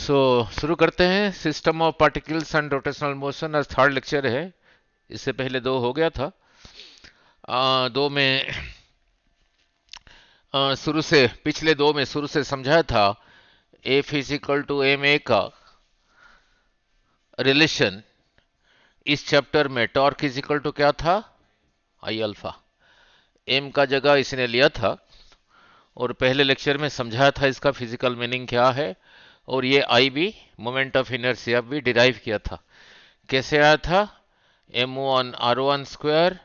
शुरू करते हैं। System of particles and rotational motion आज थर्ड लेक्चर है। इससे पहले दो हो गया था। दो में शुरू से पिछले दो में शुरू से समझाया था a physical to M A का रिलेशन। इस चैप्टर में टॉर्क इजिकल टू क्या था, आई अल्फा। एम का जगह इसने लिया था और पहले लेक्चर में समझाया था इसका फिजिकल मीनिंग क्या है। और ये आई भी मोमेंट ऑफ इनर्शिया भी डिराइव किया था। कैसे आया था, m1 r1 square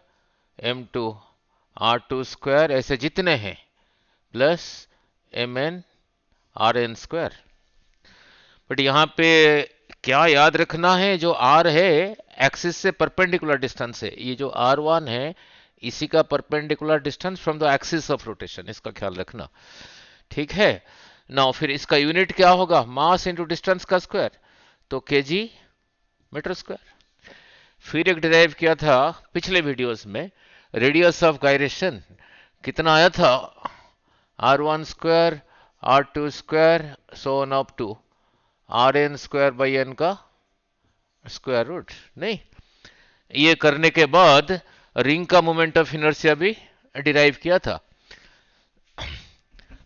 m2 r2 square ऐसे जितने हैं plus mn rn square. But यहाँ पे क्या याद रखना है, जो r है एक्सिस से परपेंडिकुलर डिस्टेंस है। ये जो r1 है इसी का perpendicular distance from the axis of rotation, इसका ख्याल रखना। ठीक है ना। फिर इसका यूनिट क्या होगा, मास इंटू डिस्टेंस का स्क्वायर, तो केजी मीटर स्क्वायर। फिर एक डिराइव किया था पिछले वीडियोस में, रेडियस ऑफ गायरेशन कितना आया था, r1 square r2 square so on up to rn square by n का स्क्वायर रूट। नहीं, ये करने के बाद रिंग का मोमेंट ऑफ इनर्शिया भी डिराइव किया था।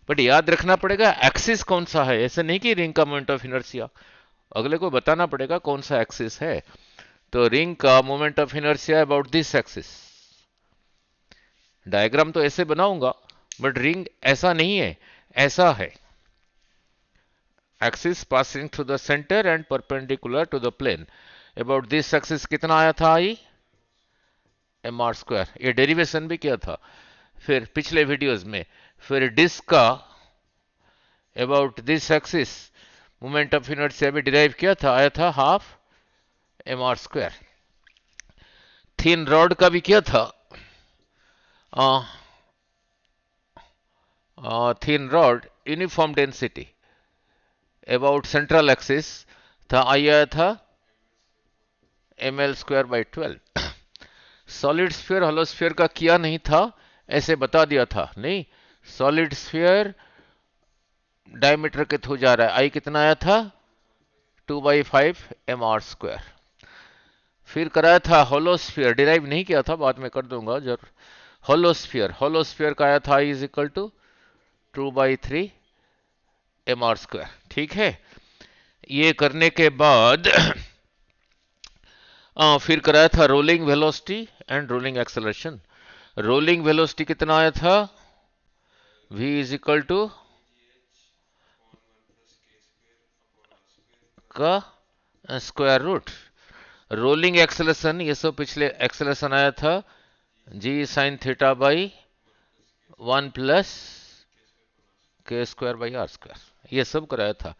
बट याद रखना पड़ेगा एक्सिस कौन सा है, ऐसे नहीं कि रिंग का मोमेंट ऑफ इनर्शिया, अगले को बताना पड़ेगा कौन सा एक्सिस है। तो रिंग का moment of inertia about this axis. Diagram तो ऐसे बनाऊंगा बट रिंग ऐसा नहीं है, ऐसा है। Axis passing through the centre and perpendicular to the plane. About this axis कितना आया था, आई एम आर स्क्वायर। ये डेरिवेशन भी किया था फिर पिछले वीडियोस में। फिर डिस्क का about this axis moment of inertia भी डिराइव किया था, आया था half M R square. Thin rod का भी किया था। Thin rod uniform density about central axis था, आया था M L square by 12। Solid sphere hollow sphere का किया नहीं था, ऐसे बता दिया था। नहीं, सॉलिड स्फीयर डायमीटर के थ्रू जा रहा है, आई कितना आया था 2/5 एम आर स्क्वायर। फिर कराया था होलोस्फीयर, डिराइव नहीं किया था, बाद में कर दूंगा जरूर। होलोस्फीयर का आया था I is equal to 2/3 M are square. ठीक है, ये करने के बाद फिर कराया था rolling velocity and rolling acceleration. Rolling velocity कितना आया था, v इज इक्वल टू का स्क्वायर रूट। रोलिंग एक्सेलरेशन, ये सब पिछले एक्सेलरेशन आया था g sine theta by 1 plus K square by R square, ये सब कराया था।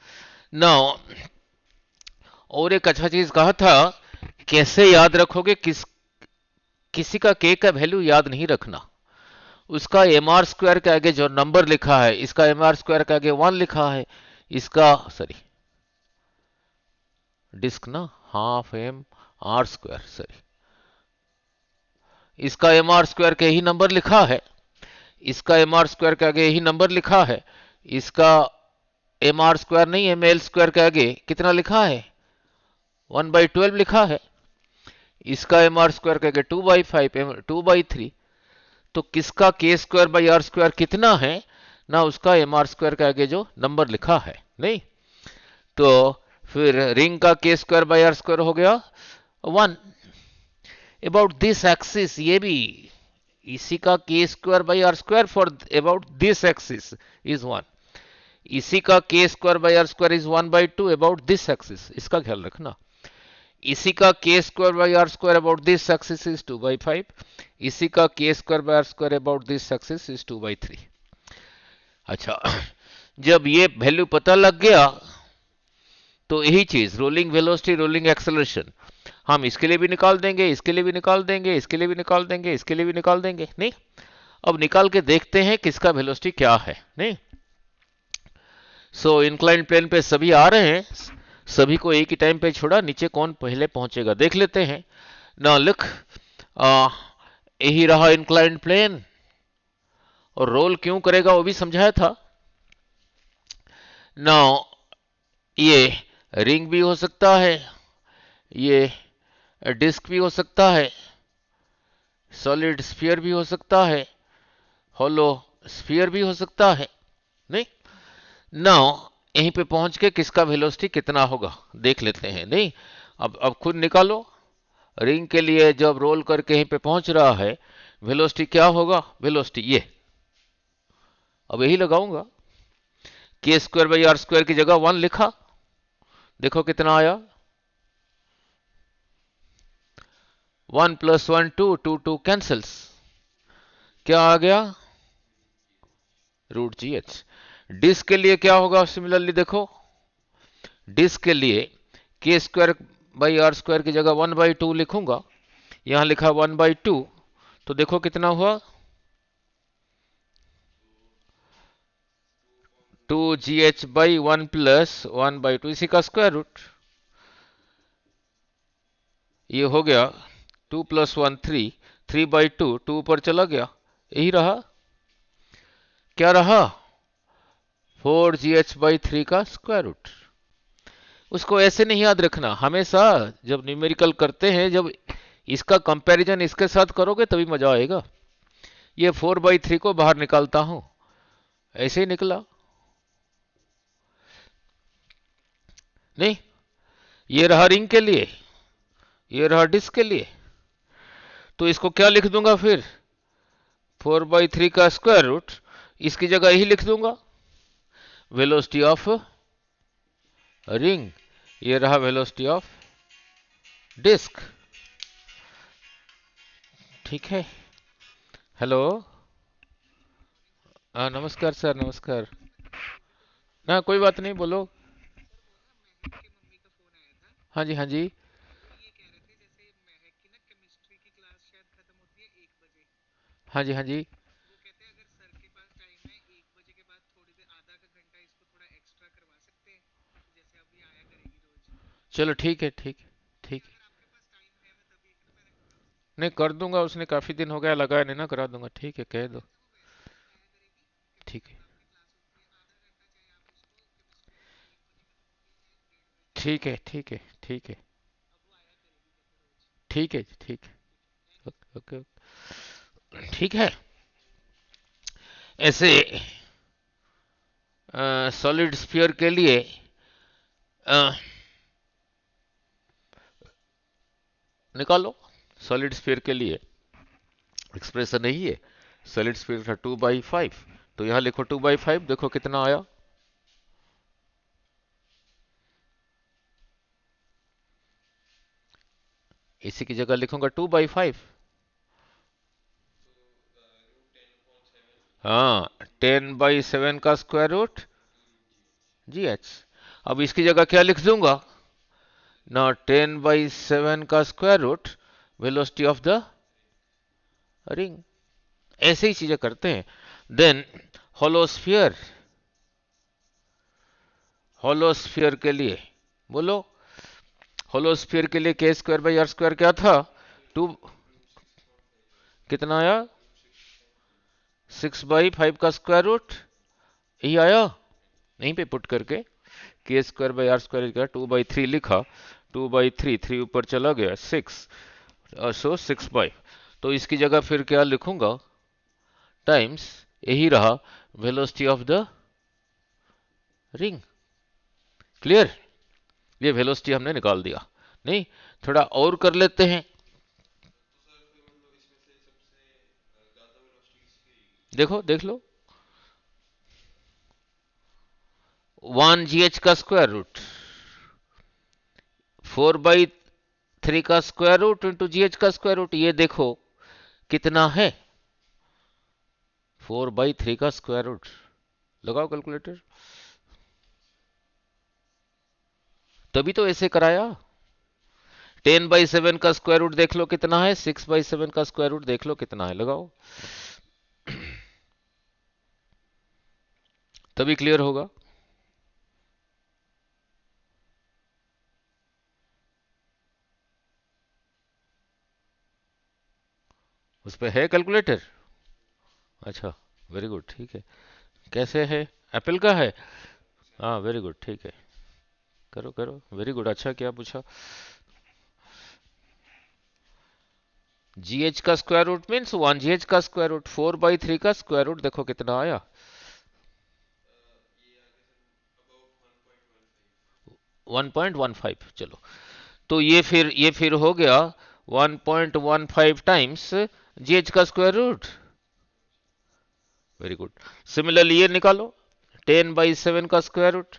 नाउ और एक अच्छा चीज कहा था, कैसे याद रखोगे, किसी का k का वैल्यू याद नहीं रखना। उसका एम आर स्क्वायर के आगे जो नंबर लिखा है, इसका एम आर स्क्वायर के आगे 1 लिखा है, इसका सॉरी डिस्क ना half M R square, sorry इसका एम आर स्क्वायर के ही नंबर लिखा है, इसका एम आर स्क्वायर के आगे यही नंबर लिखा है। इसका एम आर स्क्वायर नहीं, एम एल स्क्वायर के आगे कितना लिखा है 1/12 लिखा है। इसका एम आर स्क्वायर के आगे 2/5 2/3। तो किसका के स्क्वायर बाई आर स्क्वायर कितना है ना, उसका एम आर स्क्वायर के आगे जो नंबर लिखा है। नहीं, तो फिर रिंग का K square by R square हो गया 1। अबाउट दिस एक्सिस, ये भी इसी का K square by R square for about this axis is 1। इसी का K square by R square is 1/2 about this axis, इसका ख्याल रखना। इसी का K square by R square about this axis is 2/5। इसी का K square by R square about this axis is 2/3। अच्छा, जब ये वैल्यू पता लग गया तो यही चीज रोलिंग वेलोसिटी, रोलिंग एक्सेलरेशन हम इसके लिए भी निकाल देंगे, इसके लिए भी निकाल देंगे, इसके लिए भी निकाल देंगे, इसके लिए भी निकाल देंगे। नहीं, अब निकाल के देखते हैं किसका वेलोसिटी क्या है। नहीं, सो इंक्लाइन प्लेन पे सभी आ रहे हैं, सभी को एक ही टाइम पे छोड़ा, नीचे कौन पहले पहुंचेगा देख लेते हैं ना। लिख, यही रहा इंक्लाइन प्लेन, और रोल क्यों करेगा वो भी समझाया था। नाउ ये रिंग भी हो सकता है, ये डिस्क भी हो सकता है, सॉलिड स्फीयर भी हो सकता है, हॉलो स्फीयर भी हो सकता है। नहीं, नाउ यहीं पे पहुंच के किसका वेलोसिटी कितना होगा देख लेते हैं। नहीं, अब खुद निकालो। रिंग के लिए जब रोल करके यहीं पे पहुंच रहा है, वेलोसिटी क्या होगा? वेलोसिटी ये, अब यही लगाऊंगा, के स्क्वायर बाई आर स्क्वायर की जगह 1 लिखा, देखो कितना आया, 1 प्लस 1 2, 2 2 कैंसल्स, क्या आ गया? रूट जी एच। डिस्क के लिए क्या होगा सिमिलरली? देखो डिस्क के लिए के स्क्वायर बाई आर स्क्वायर की जगह 1/2 लिखूंगा, यहां लिखा 1/2, तो देखो कितना हुआ, 2gh/1 प्लस 1/2, इसी का स्क्वायर रूट, ये हो गया 2 प्लस 1 3, 3/2, 2 ऊपर चला गया, यही रहा, क्या रहा? 4gh/3 का स्क्वायर रूट। उसको ऐसे नहीं याद रखना, हमेशा जब न्यूमेरिकल करते हैं, जब इसका कंपैरिजन इसके साथ करोगे तभी मजा आएगा। ये 4/3 को बाहर निकालता हूं, ऐसे ही निकला। नहीं, ये रहा रिंग के लिए, ये रहा डिस्क के लिए, तो इसको क्या लिख दूंगा फिर? 4/3 का स्क्वायर रूट, इसकी जगह यही लिख दूंगा, वेलोसिटी ऑफ रिंग, ये रहा वेलोसिटी ऑफ डिस्क। ठीक है, हेलो, नमस्कार सर, नमस्कार। ना कोई बात नहीं, बोलो। हाँ जी, हाँ जी। हाँ जी, हाँ जी। चलो ठीक है, ठीक है, ठीक है। नहीं कर दूंगा, उसने काफी दिन हो गया लगाया नहीं ना, करा दूंगा, ठीक है, कह दो। ठीक है, ठीक है, ठीक है, ठीक है, ठीक है, ठीक है। ओके, ठीक है। ऐसे सॉलिड स्फीयर के लिए अ, निकालो, सॉलिड स्फीयर के लिए एक्सप्रेशन नहीं है, सॉलिड स्फीयर था 2/5, तो यहां लिखो 2/5, देखो कितना आया, इसी की जगह लिखूंगा 2/5। हाँ, 10/7 का स्क्वायर रूट जी एच। अब इसकी जगह क्या लिख दूंगा ना, 10/7 का square root velocity of the ring. ऐसे ही चीजें करते हैं। देन होलोस्फियर, होलोस्फियर के लिए बोलो, होलोस्फियर के लिए के स्क्वायर बाई आर स्क्वायर क्या था? टू, कितना आया? 6/5 का स्क्वायर रूट, यही आया। यहीं पे पुट करके के स्क्वायर बाई आर स्क्वायर का 2/3 लिखा, 2/3, 3 ऊपर चला गया 6, सो 6/, तो इसकी जगह फिर क्या लिखूंगा? टाइम्स, यही रहा velocity of the ring. Clear? ये वेलोसिटी हमने निकाल दिया। नहीं, थोड़ा और कर लेते हैं, देखो देख लो, 1gh का स्क्वायर रूट, 4/3 का square root into G H का स्क्वायर रूट, ये देखो कितना है? 4/3 का स्क्वायर रूट, लगाओ कैलकुलेटर। तभी तो ऐसे कराया। 10/7 का स्क्वायर रूट देख लो कितना है, 6/7 का स्क्वायर रूट देख लो कितना है, लगाओ, तभी क्लियर होगा। उस पर है कैलकुलेटर? अच्छा, वेरी गुड, ठीक है। कैसे है? एप्पल का है? हाँ, वेरी गुड, ठीक है। करो करो, वेरी गुड, अच्छा क्या पूछा। GH का स्क्वायर रूट मीन्स 1GH का स्क्वायर रूट, 4/3 का स्क्वायर रूट देखो कितना आया, 1.15। चलो, तो ये फिर हो गया 1.15 टाइम्स GH का square root. Very good. Similarly ये निकालो, 10/7 का स्क्वायर रूट।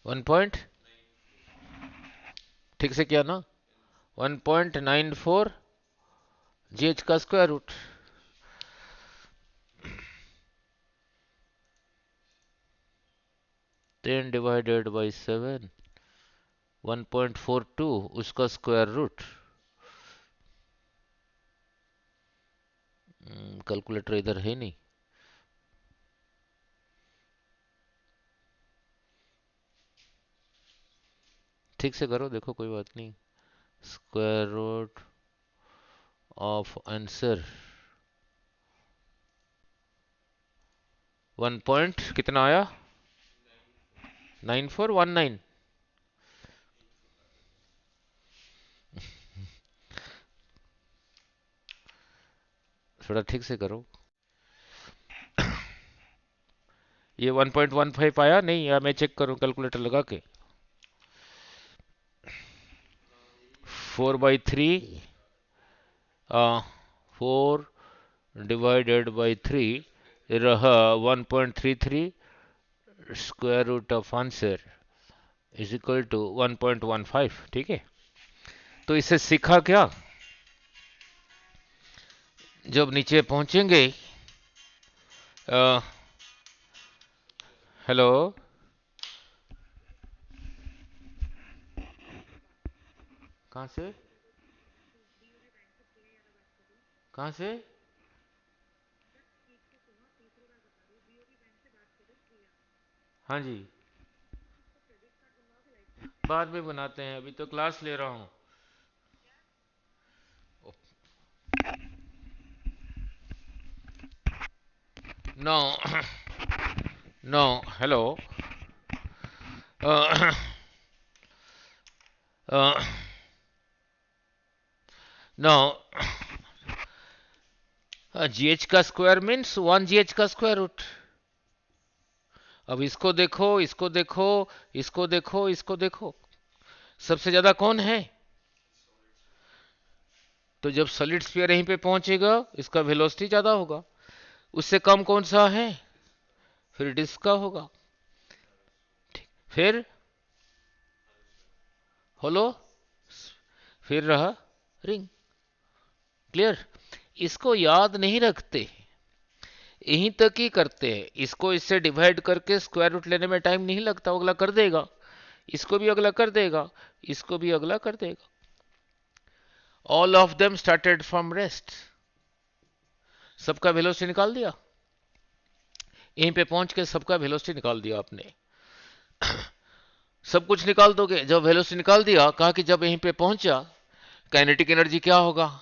1 ठीक से किया ना, 1.94 GH का स्क्वायर रूट। 10/7, 1.42 उसका स्क्वायर रूट। कैलकुलेटर इधर है नहीं। ठीक से करो, देखो कोई बात नहीं। Square root of answer 1 point कितना आया, 9419। थोड़ा ठीक से करो। ये 1.15 आया नहीं, या मैं चेक करूं कैलकुलेटर लगा के। 4/3, 4/3 रहा 1.33, square root of answer is equal to 1.15। ठीक है, तो इसे सीखा क्या, जब नीचे पहुंचेंगे। हेलो, कहाँ से, कहाँ से? हाँ जी, बाद में बनाते हैं, अभी तो क्लास ले रहा हूँ। No, no, hello, no, GH का स्क्वायर मीन्स 1GH का स्क्वायर रूट। अब इसको देखो, इसको देखो, इसको देखो, इसको देखो, सबसे ज्यादा कौन है? तो जब सॉलिड स्फीयर यहीं पे पहुंचेगा, इसका वेलोसिटी ज्यादा होगा। उससे कम कौन सा है? फिर डिस्क का होगा। फिर होलो, फिर रहा रिंग। क्लियर? इसको याद नहीं रखते, यहीं तक ही करते हैं। इसको इससे डिवाइड करके स्क्वायर रूट लेने में टाइम नहीं लगता, वो अगला कर देगा, इसको भी अगला कर देगा, इसको भी अगला कर देगा। All of them started from rest. सबका वेलोसिटी निकाल दिया, यहीं पे पहुंच के सबका वेलोसिटी निकाल दिया आपने। सब कुछ निकाल दोगे, जब वेलोसिटी निकाल दिया, कहा कि जब यहीं पे पहुंचा, काइनेटिक एनर्जी क्या होगा,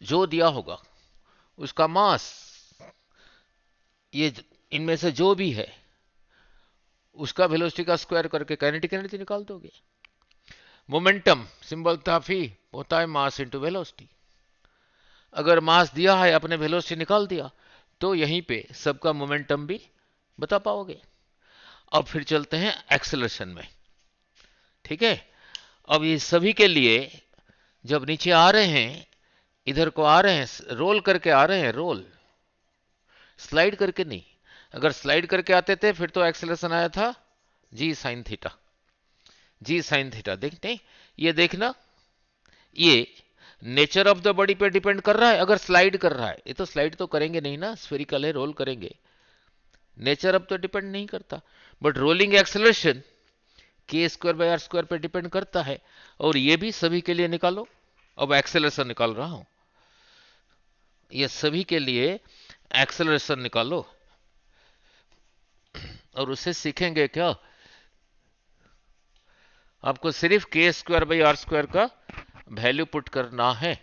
जो दिया होगा उसका मास, ये इनमें से जो भी है उसका वेलोसिटी का स्क्वायर करके काइनेटिक एनर्जी निकाल दोगे। मोमेंटम सिंबल था फी, होता है मास इंटू वेलोसिटी। अगर मास दिया है, अपने वेलोसिटी निकाल दिया, तो यहीं पे सबका मोमेंटम भी बता पाओगे। अब फिर चलते हैं एक्सेलरेशन में। ठीक है, अब ये सभी के लिए जब नीचे आ रहे हैं, इधर को आ रहे हैं, रोल करके आ रहे हैं, रोल, स्लाइड करके नहीं। अगर स्लाइड करके आते थे फिर तो एक्सेलरेशन आया था जी साइन थीटा, जी साइन थीटा। देखते ये देखना, ये नेचर ऑफ द बॉडी पे डिपेंड कर रहा है। अगर स्लाइड कर रहा है, ये तो स्लाइड तो करेंगे नहीं ना, स्फेरिकल है, रोल करेंगे, नेचर अब तो डिपेंड नहीं करता। बट रोलिंग एक्सेलरेशन के स्क्वायर बाय आर स्क्वायर पे डिपेंड करता है। और ये भी सभी के लिए निकालो। अब एक्सेलरेशन निकाल रहा हूं, ये सभी के लिए एक्सेलरेशन निकालो। और उससे सीखेंगे क्या, आपको सिर्फ के स्क्वायर बाई आर स्क्वायर का वैल्यू पुट करना है।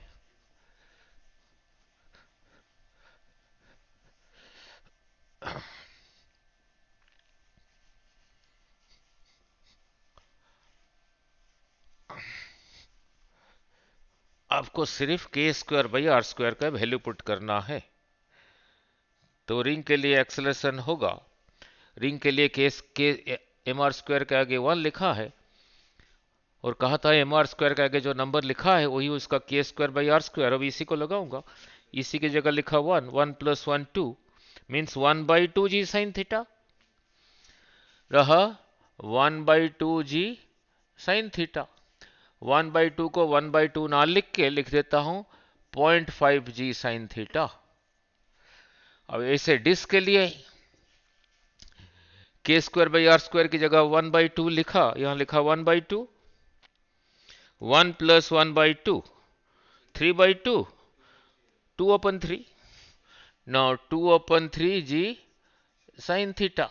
आपको सिर्फ के स्क्वायर बाई आर स्क्वायर का वैल्यू पुट करना है। तो रिंग के लिए एक्सेलरेशन होगा, रिंग के लिए के एम आर स्क्वायर के आगे 1 लिखा है, और कहा था एम आर स्क्वायर के आगे जो नंबर लिखा है वही उसका के स्क्वायर बाई आर स्क्वायर। अब इसी को लगाऊंगा, इसी की जगह लिखा 1, 1 plus 1 2 means 1 by 2 G sine theta, रहा 1 by 2 G sine theta. 1 by 2 को 1 बाई 2 ना लिख के लिख देता हूं 0.5 जी साइन थीटा। अब ऐसे डिस्क के लिए के स्क्वायर बाई आर स्क्वायर की जगह 1 बाई 2 लिखा, यहां लिखा 1 by 2, 1 plus 1 by 2 3 by 2, 2 upon 3, now 2 upon 3 g sine theta.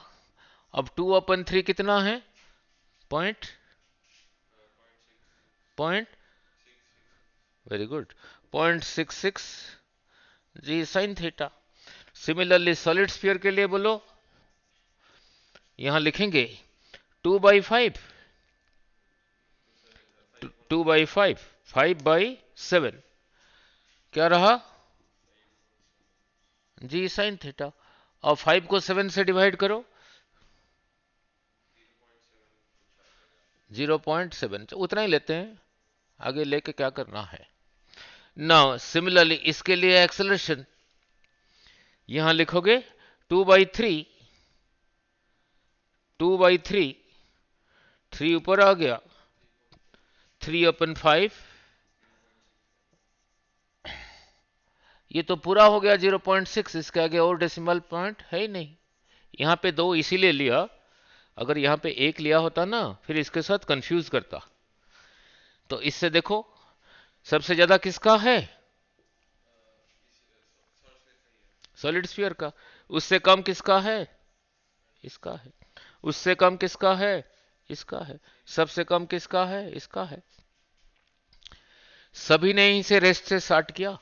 अब 2 अपन 3 कितना है, point point, very good, 0.66 g sine theta. Similarly solid sphere के लिए बोलो, यहां लिखेंगे 2/5, 2/5, 5/7 क्या रहा, जी साइन थीटा। और 5 को 7 से डिवाइड करो, 0.7, उतना ही लेते हैं, आगे लेके क्या करना है। नाउ सिमिलरली इसके लिए एक्सेलरेशन यहां लिखोगे 2/3, 2/3, 3 ऊपर आ गया, 3/5, ये तो पूरा हो गया 0.6, इसके आगे और डेसिमल पॉइंट है ही नहीं। यहां पे 2 इसीलिए लिया, अगर यहां पे 1 लिया होता ना फिर इसके साथ कंफ्यूज करता। तो इससे देखो सबसे ज्यादा किसका है, सॉलिड स्फीयर का। उससे कम किसका है, इसका है। उससे कम किसका है, इसका है। सबसे कम किसका है, इसका है। सभी ने इसे रेस्ट से स्टार्ट किया,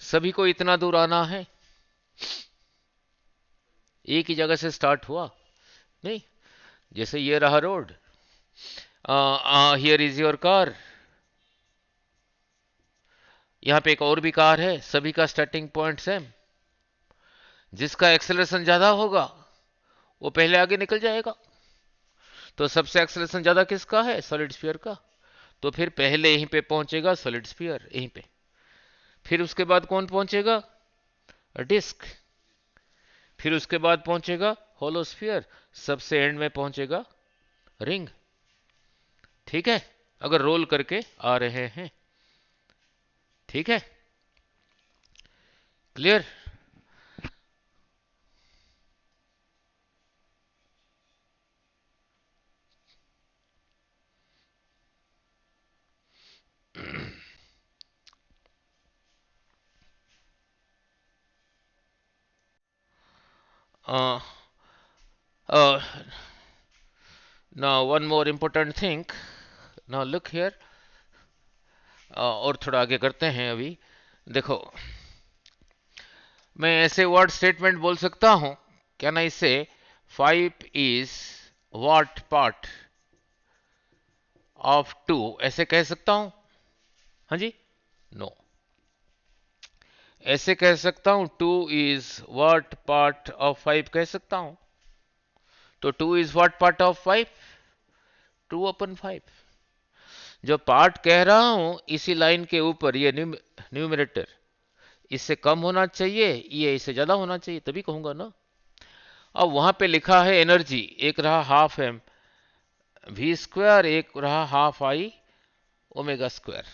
सभी को इतना दूर आना है, एक ही जगह से स्टार्ट हुआ नहीं। जैसे ये रहा road, here is your car, यहां पे एक और भी कार है, सभी का स्टार्टिंग पॉइंट सेम। जिसका एक्सेलरेशन ज्यादा होगा वो पहले आगे निकल जाएगा। तो सबसे एक्सेलरेशन ज्यादा किसका है, सॉलिड स्फीयर का। तो फिर पहले यहीं पे पहुंचेगा सॉलिड स्फीयर, यहीं पे। फिर उसके बाद कौन पहुंचेगा, डिस्क। फिर उसके बाद पहुंचेगा होलो स्फीयर, सबसे एंड में पहुंचेगा रिंग। ठीक है, अगर रोल करके आ रहे हैं, ठीक है, clear. uh, uh, now one more important thing, now look here, और थोड़ा आगे करते हैं अभी। देखो मैं ऐसे वर्ड स्टेटमेंट बोल सकता हूं, क्या ना, इससे 5 इज व्हाट पार्ट ऑफ 2 ऐसे कह सकता हूं, हाँ जी, नो no. ऐसे कह सकता हूं 2 इज व्हाट पार्ट ऑफ 5 कह सकता हूं। तो 2 इज व्हाट पार्ट ऑफ 5, 2/5। जो पार्ट कह रहा हूं इसी लाइन के ऊपर ये न्यूमरेटर इससे कम होना चाहिए, ये इससे ज्यादा होना चाहिए, तभी कहूंगा ना। अब वहां पे लिखा है एनर्जी, एक रहा हाफ एम वी स्क्वायर, एक रहा हाफ आई ओमेगा स्क्वायर।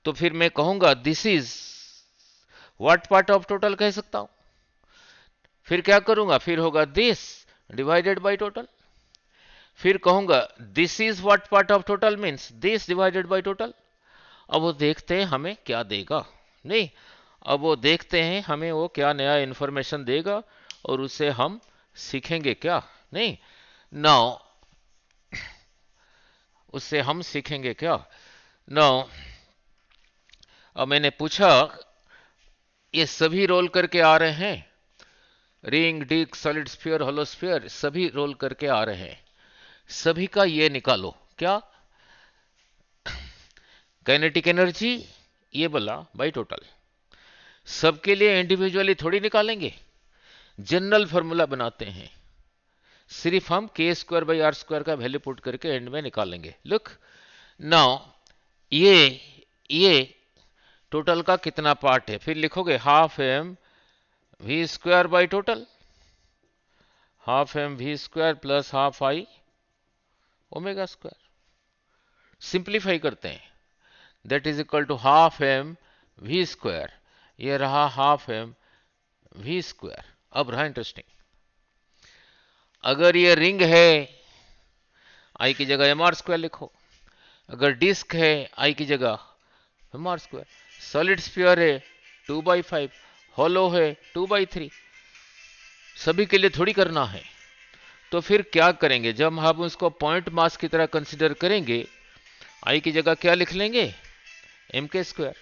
तो फिर मैं कहूंगा this is what part of total कह सकता हूं। फिर क्या करूंगा, फिर होगा दिस डिवाइडेड बाय टोटल। फिर कहूंगा this is what part of total means this divided by total. अब वो देखते हैं हमें क्या देगा, नहीं, अब वो देखते हैं हमें वो क्या नया इंफॉर्मेशन देगा और उससे हम सीखेंगे क्या, नहीं, नाउ उससे हम सीखेंगे क्या। नाउ अब मैंने पूछा ये सभी रोल करके आ रहे हैं, ring disc solid sphere hollow sphere सभी रोल करके आ रहे हैं, सभी का ये निकालो क्या, काइनेटिक एनर्जी ये बोला बाई टोटल। सबके लिए इंडिविजुअली थोड़ी निकालेंगे, जनरल फॉर्मूला बनाते हैं, सिर्फ हम के स्क्वायर बाई आर स्क्वायर का वैल्यू पुट करके एंड में निकालेंगे। लुक नाउ ये टोटल का कितना पार्ट है, फिर लिखोगे half M V square by total, half M V square plus half I omega square. Simplify करते हैं, that is equal to half M V square, ये रहा हाफ एम वी स्क्वायर। अब रहा इंटरेस्टिंग, अगर ये रिंग है आई की जगह एम आर स्क्वायर लिखो, अगर डिस्क है आई की जगह M are square, solid sphere है 2/5, हॉलो है 2/3, सभी के लिए थोड़ी करना है। तो फिर क्या करेंगे, जब हम उसको पॉइंट मास की तरह कंसीडर करेंगे, आई की जगह क्या लिख लेंगे एम के स्क्वायर।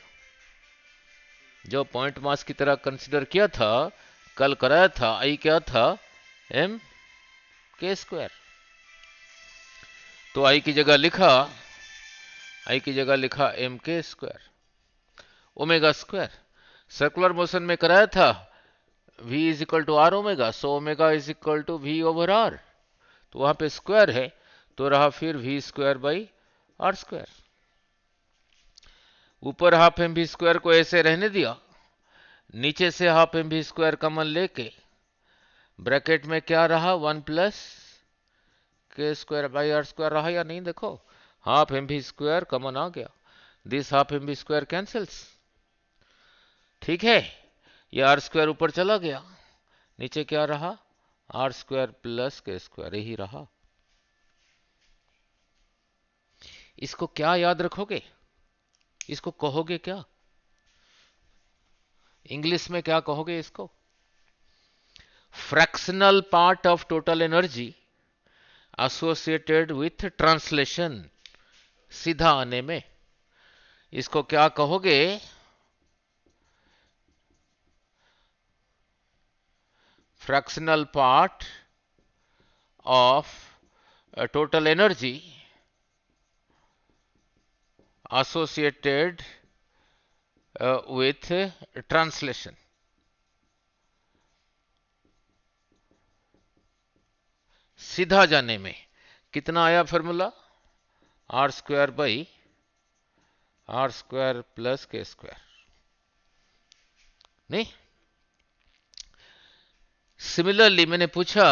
जो पॉइंट मास की तरह कंसीडर किया था, कल कराया था, आई क्या था एम के स्क्वायर। तो आई की जगह M K square omega square. Circular motion में कराया था v is equal to R omega, so omega is equal to V over R, तो वहां पे स्क्वायर है तो रहा फिर V square by R square. ऊपर हाफ एम वी स्क्वायर को ऐसे रहने दिया, नीचे से half M V square common लेके ब्रैकेट में क्या रहा 1 plus K square by R square रहा या नहीं, देखो half M V square common आ गया, this half M V square cancels, ठीक है, ये आर स्क्वायर ऊपर चला गया, नीचे क्या रहा are square plus K square, यही रहा। इसको क्या याद रखोगे, इसको कहोगे क्या, इंग्लिश में क्या कहोगे इसको, fractional part of total energy associated with translation. सीधा आने में इसको क्या कहोगे, fractional part of total energy associated with translation। सीधा जाने में कितना आया formula, R square by R square plus K square, नहीं। सिमिलरली मैंने पूछा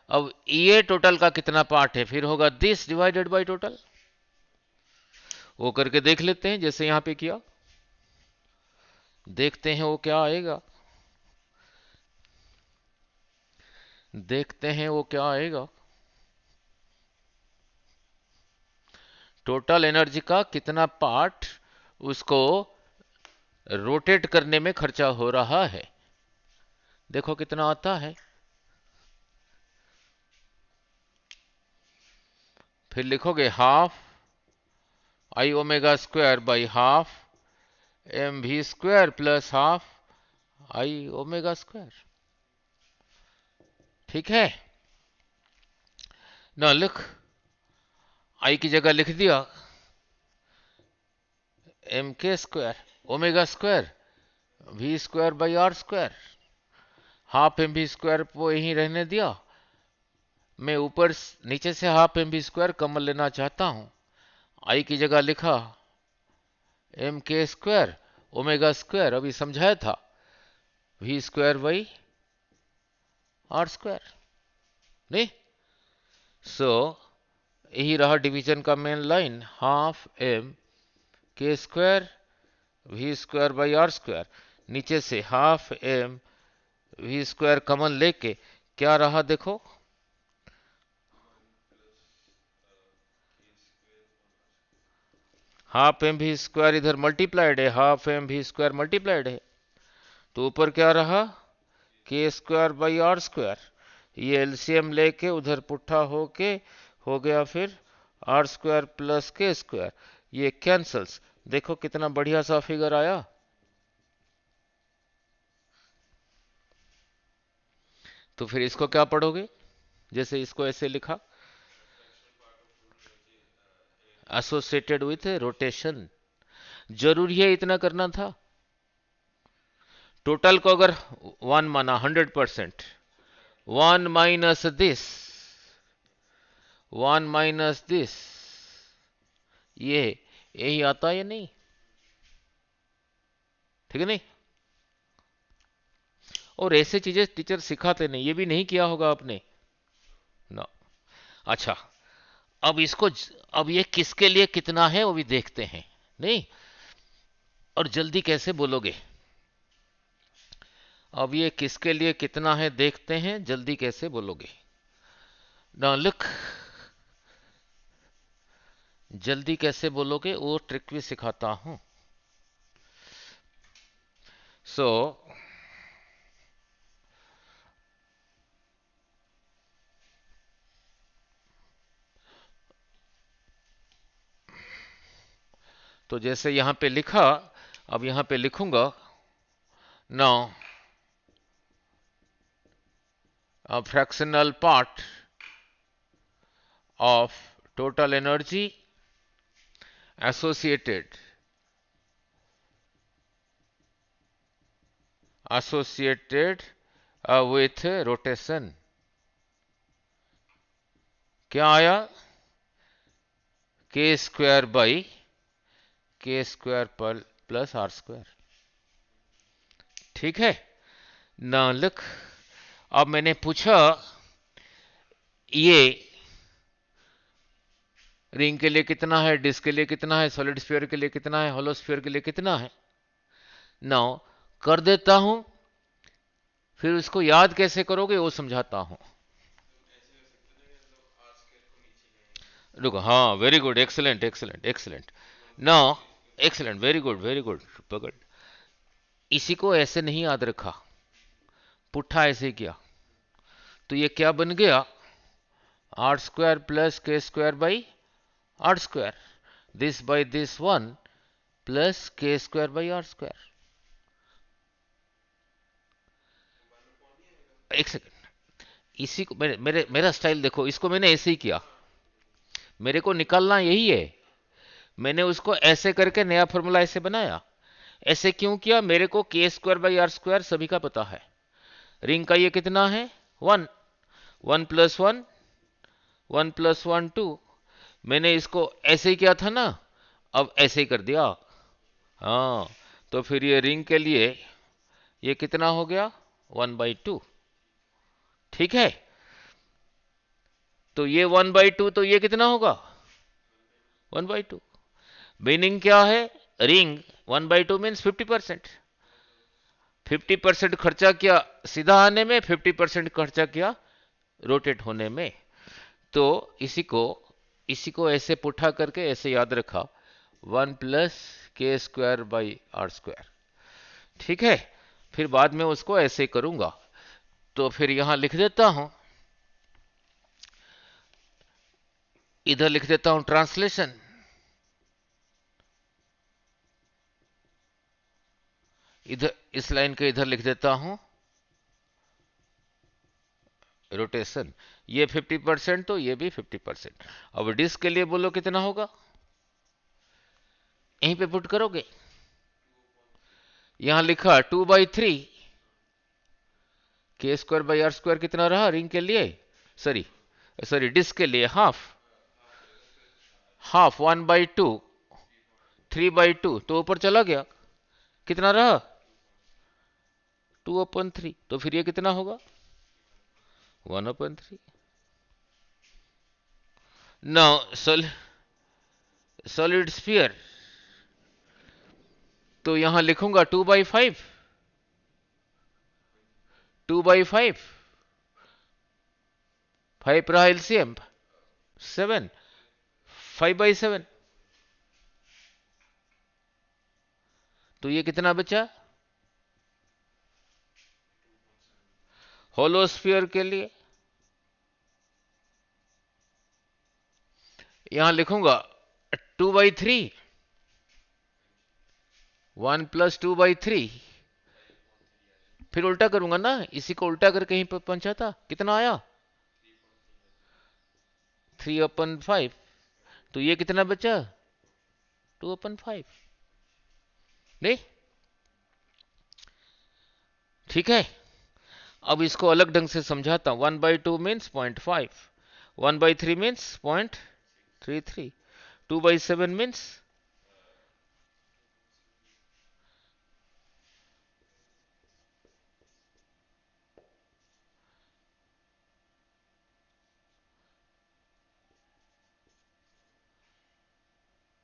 अब ये टोटल का कितना पार्ट है, फिर होगा दिस डिवाइडेड बाय टोटल, वो करके देख लेते हैं जैसे यहां पे किया, देखते हैं वो क्या आएगा, देखते हैं वो क्या आएगा। टोटल एनर्जी का कितना पार्ट उसको रोटेट करने में खर्चा हो रहा है, देखो कितना आता है। फिर लिखोगे half I omega square by half M V square plus half I omega square, ठीक है ना। लिख आई की जगह लिख दिया M K square omega square V square by R square, half M V square को यहीं रहने दिया, मैं ऊपर नीचे से half M V square common लेना चाहता हूं, आई की जगह लिखा M K square omega square, अभी समझाया था, V square by R square, नहीं? सो यही रहा डिवीजन का main line, half M K square V square by R square, नीचे से half M V square common लेके क्या रहा देखो, हाफ एम भी स्क्वायर इधर मल्टीप्लाइड है, half M V square multiplied है, तो ऊपर क्या रहा K square by R square, ये एलसीएम लेके उधर पुट्ठा होके हो गया फिर R square plus K square, ये कैंसल्स, देखो कितना बढ़िया सा फिगर आया। तो फिर इसको क्या पढ़ोगे, जैसे इसको ऐसे लिखा, एसोसिएटेड विथ रोटेशन, जरूरी है इतना करना था? टोटल को अगर वन माना 100%, one minus this, one minus this, ये यही आता है या नहीं? ठीक है नहीं? और ऐसे चीजें टीचर सिखाते नहीं, ये भी नहीं किया होगा आपने ना। अच्छा, अब इसको अब ये किसके लिए कितना है वो भी देखते हैं, नहीं? और जल्दी कैसे बोलोगे, अब ये किसके लिए कितना है देखते हैं, जल्दी कैसे बोलोगे ना, लुक, जल्दी कैसे बोलोगे वो ट्रिक भी सिखाता हूं। सो तो जैसे यहां पे लिखा, अब यहां पे लिखूंगा, now a fractional part of total energy associated with rotation, क्या आया, के स्क्वायर बाई के स्क्वायर पर प्लस आर स्क्वायर, ठीक है ना? लिख, अब मैंने पूछा ये रिंग के लिए कितना है, डिस्क के लिए कितना है, सॉलिड स्फीयर के लिए कितना है, होलो स्फीयर के लिए कितना है, नाउ कर देता हूं, फिर उसको याद कैसे करोगे वो समझाता हूं। रुको, हाँ, very good, excellent excellent excellent, now excellent, very good पकड़, इसी को ऐसे नहीं याद रखा, पुट्ठा ऐसे किया, तो ये क्या बन गया, R square plus K square by R square, this by this one plus K square by R square. एक सेकंड, इसी को मेरा स्टाइल देखो, इसको मैंने ऐसे ही किया, मेरे को निकालना यही है, मैंने उसको ऐसे करके नया फॉर्मूला ऐसे बनाया। ऐसे क्यों किया, मेरे को के स्क्वायर बाई आर स्क्वायर सभी का पता है, रिंग का ये कितना है, one, one plus one, one plus one two, मैंने इसको ऐसे ही किया था ना, अब ऐसे ही कर दिया, हाँ, तो फिर ये रिंग के लिए ये कितना हो गया, 1/2, ठीक है? तो ये 1/2, तो ये कितना होगा, 1/2, मीनिंग क्या है, रिंग 1/2 मीन्स 50%, 50% खर्चा किया सीधा आने में, 50% खर्चा किया रोटेट होने में, तो इसी को ऐसे पुठा करके ऐसे याद रखा, 1 plus K square by R square, ठीक है? फिर बाद में उसको ऐसे करूंगा, तो फिर यहां लिख देता हूं, इधर लिख देता हूं ट्रांसलेशन, इधर इस लाइन के इधर लिख देता हूं रोटेशन, ये 50% तो ये भी 50%, अब डिस्क के लिए बोलो कितना होगा, यहीं पे पुट करोगे, यहां लिखा 2/3, के स्क्वायर बाई आर स्क्वायर कितना रहा रिंग के लिए, सॉरी सॉरी डिस्क के लिए हाफ, हाफ 1/2, 3/2 तो ऊपर चला गया, कितना रहा 2/3, तो फिर ये कितना होगा 1/3। नाउ सॉलिड स्फीयर, तो यहां लिखूंगा 2/5, 2/5, 5 रहा एलसीएम 7, 5/7, तो ये कितना बचा होलो स्फीयर के लिए, यहां लिखूंगा 2/3, 1 + 2/3, फिर उल्टा करूंगा ना, इसी को उल्टा करके कहीं पर पहुंचा था, कितना आया 3/5, तो ये कितना बचा 2/5, नहीं ठीक है। अब इसको अलग ढंग से समझाता हूं, 1/2 मीन्स 0.5, 1/3 मीन्स 0.33, 2/7 मीन्स,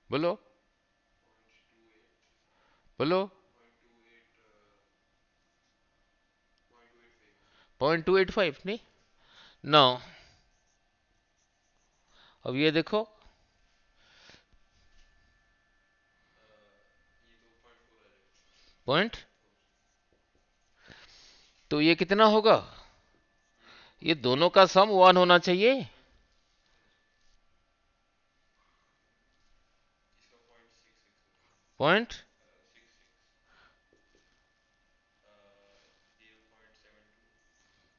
बोलो बोलो 0.285, नहीं नो, अब ये देखो पॉइंट, तो ये कितना होगा, ये दोनों का सम 1 होना चाहिए, पॉइंट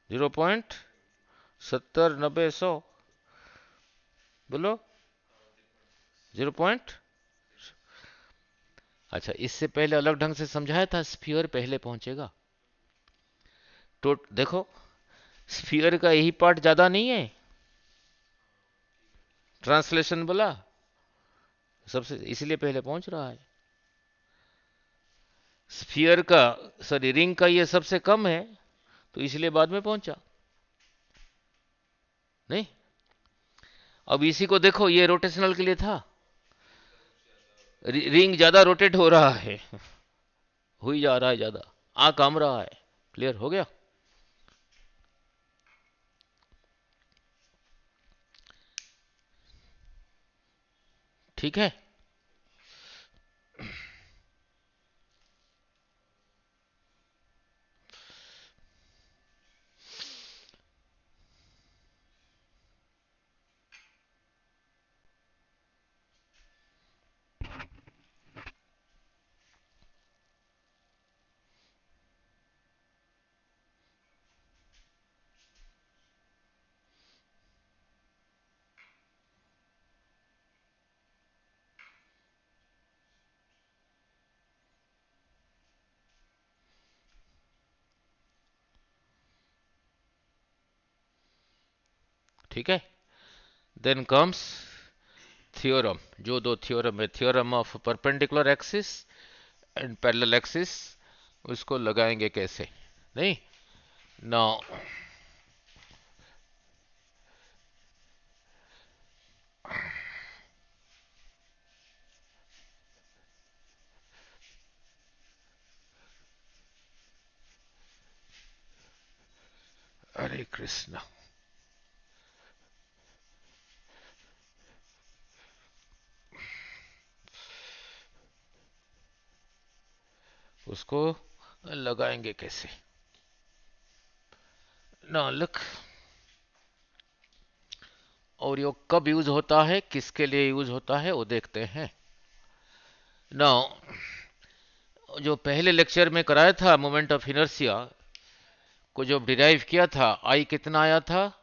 0.70 90 100, बोलो 0 अच्छा, इससे पहले अलग ढंग से समझाया था, स्फीयर पहले पहुंचेगा, तो देखो स्फीयर का यही पार्ट ज्यादा नहीं है, ट्रांसलेशन बोला सबसे, इसलिए पहले पहुंच रहा है, स्फीयर का, सॉरी रिंग का ये सबसे कम है, तो इसलिए बाद में पहुंचा, नहीं अब इसी को देखो, ये रोटेशनल के लिए था, रिंग ज्यादा रोटेट हो रहा है, हो ही जा रहा है ज्यादा, आ काम रहा है, क्लियर हो गया, ठीक है। ठीक है, देन कम्स थ्योरम, जो दो थ्योरम है, theorem of perpendicular axis and parallel axis, उसको लगाएंगे कैसे, नहीं नाउ हरे कृष्णा, उसको लगाएंगे कैसे, ना लुक, और ये कब यूज होता है, किसके लिए यूज होता है, वो देखते हैं। नाउ जो पहले लेक्चर में कराया था, मोमेंट ऑफ इनर्शिया को जब डिराइव किया था, आई कितना आया था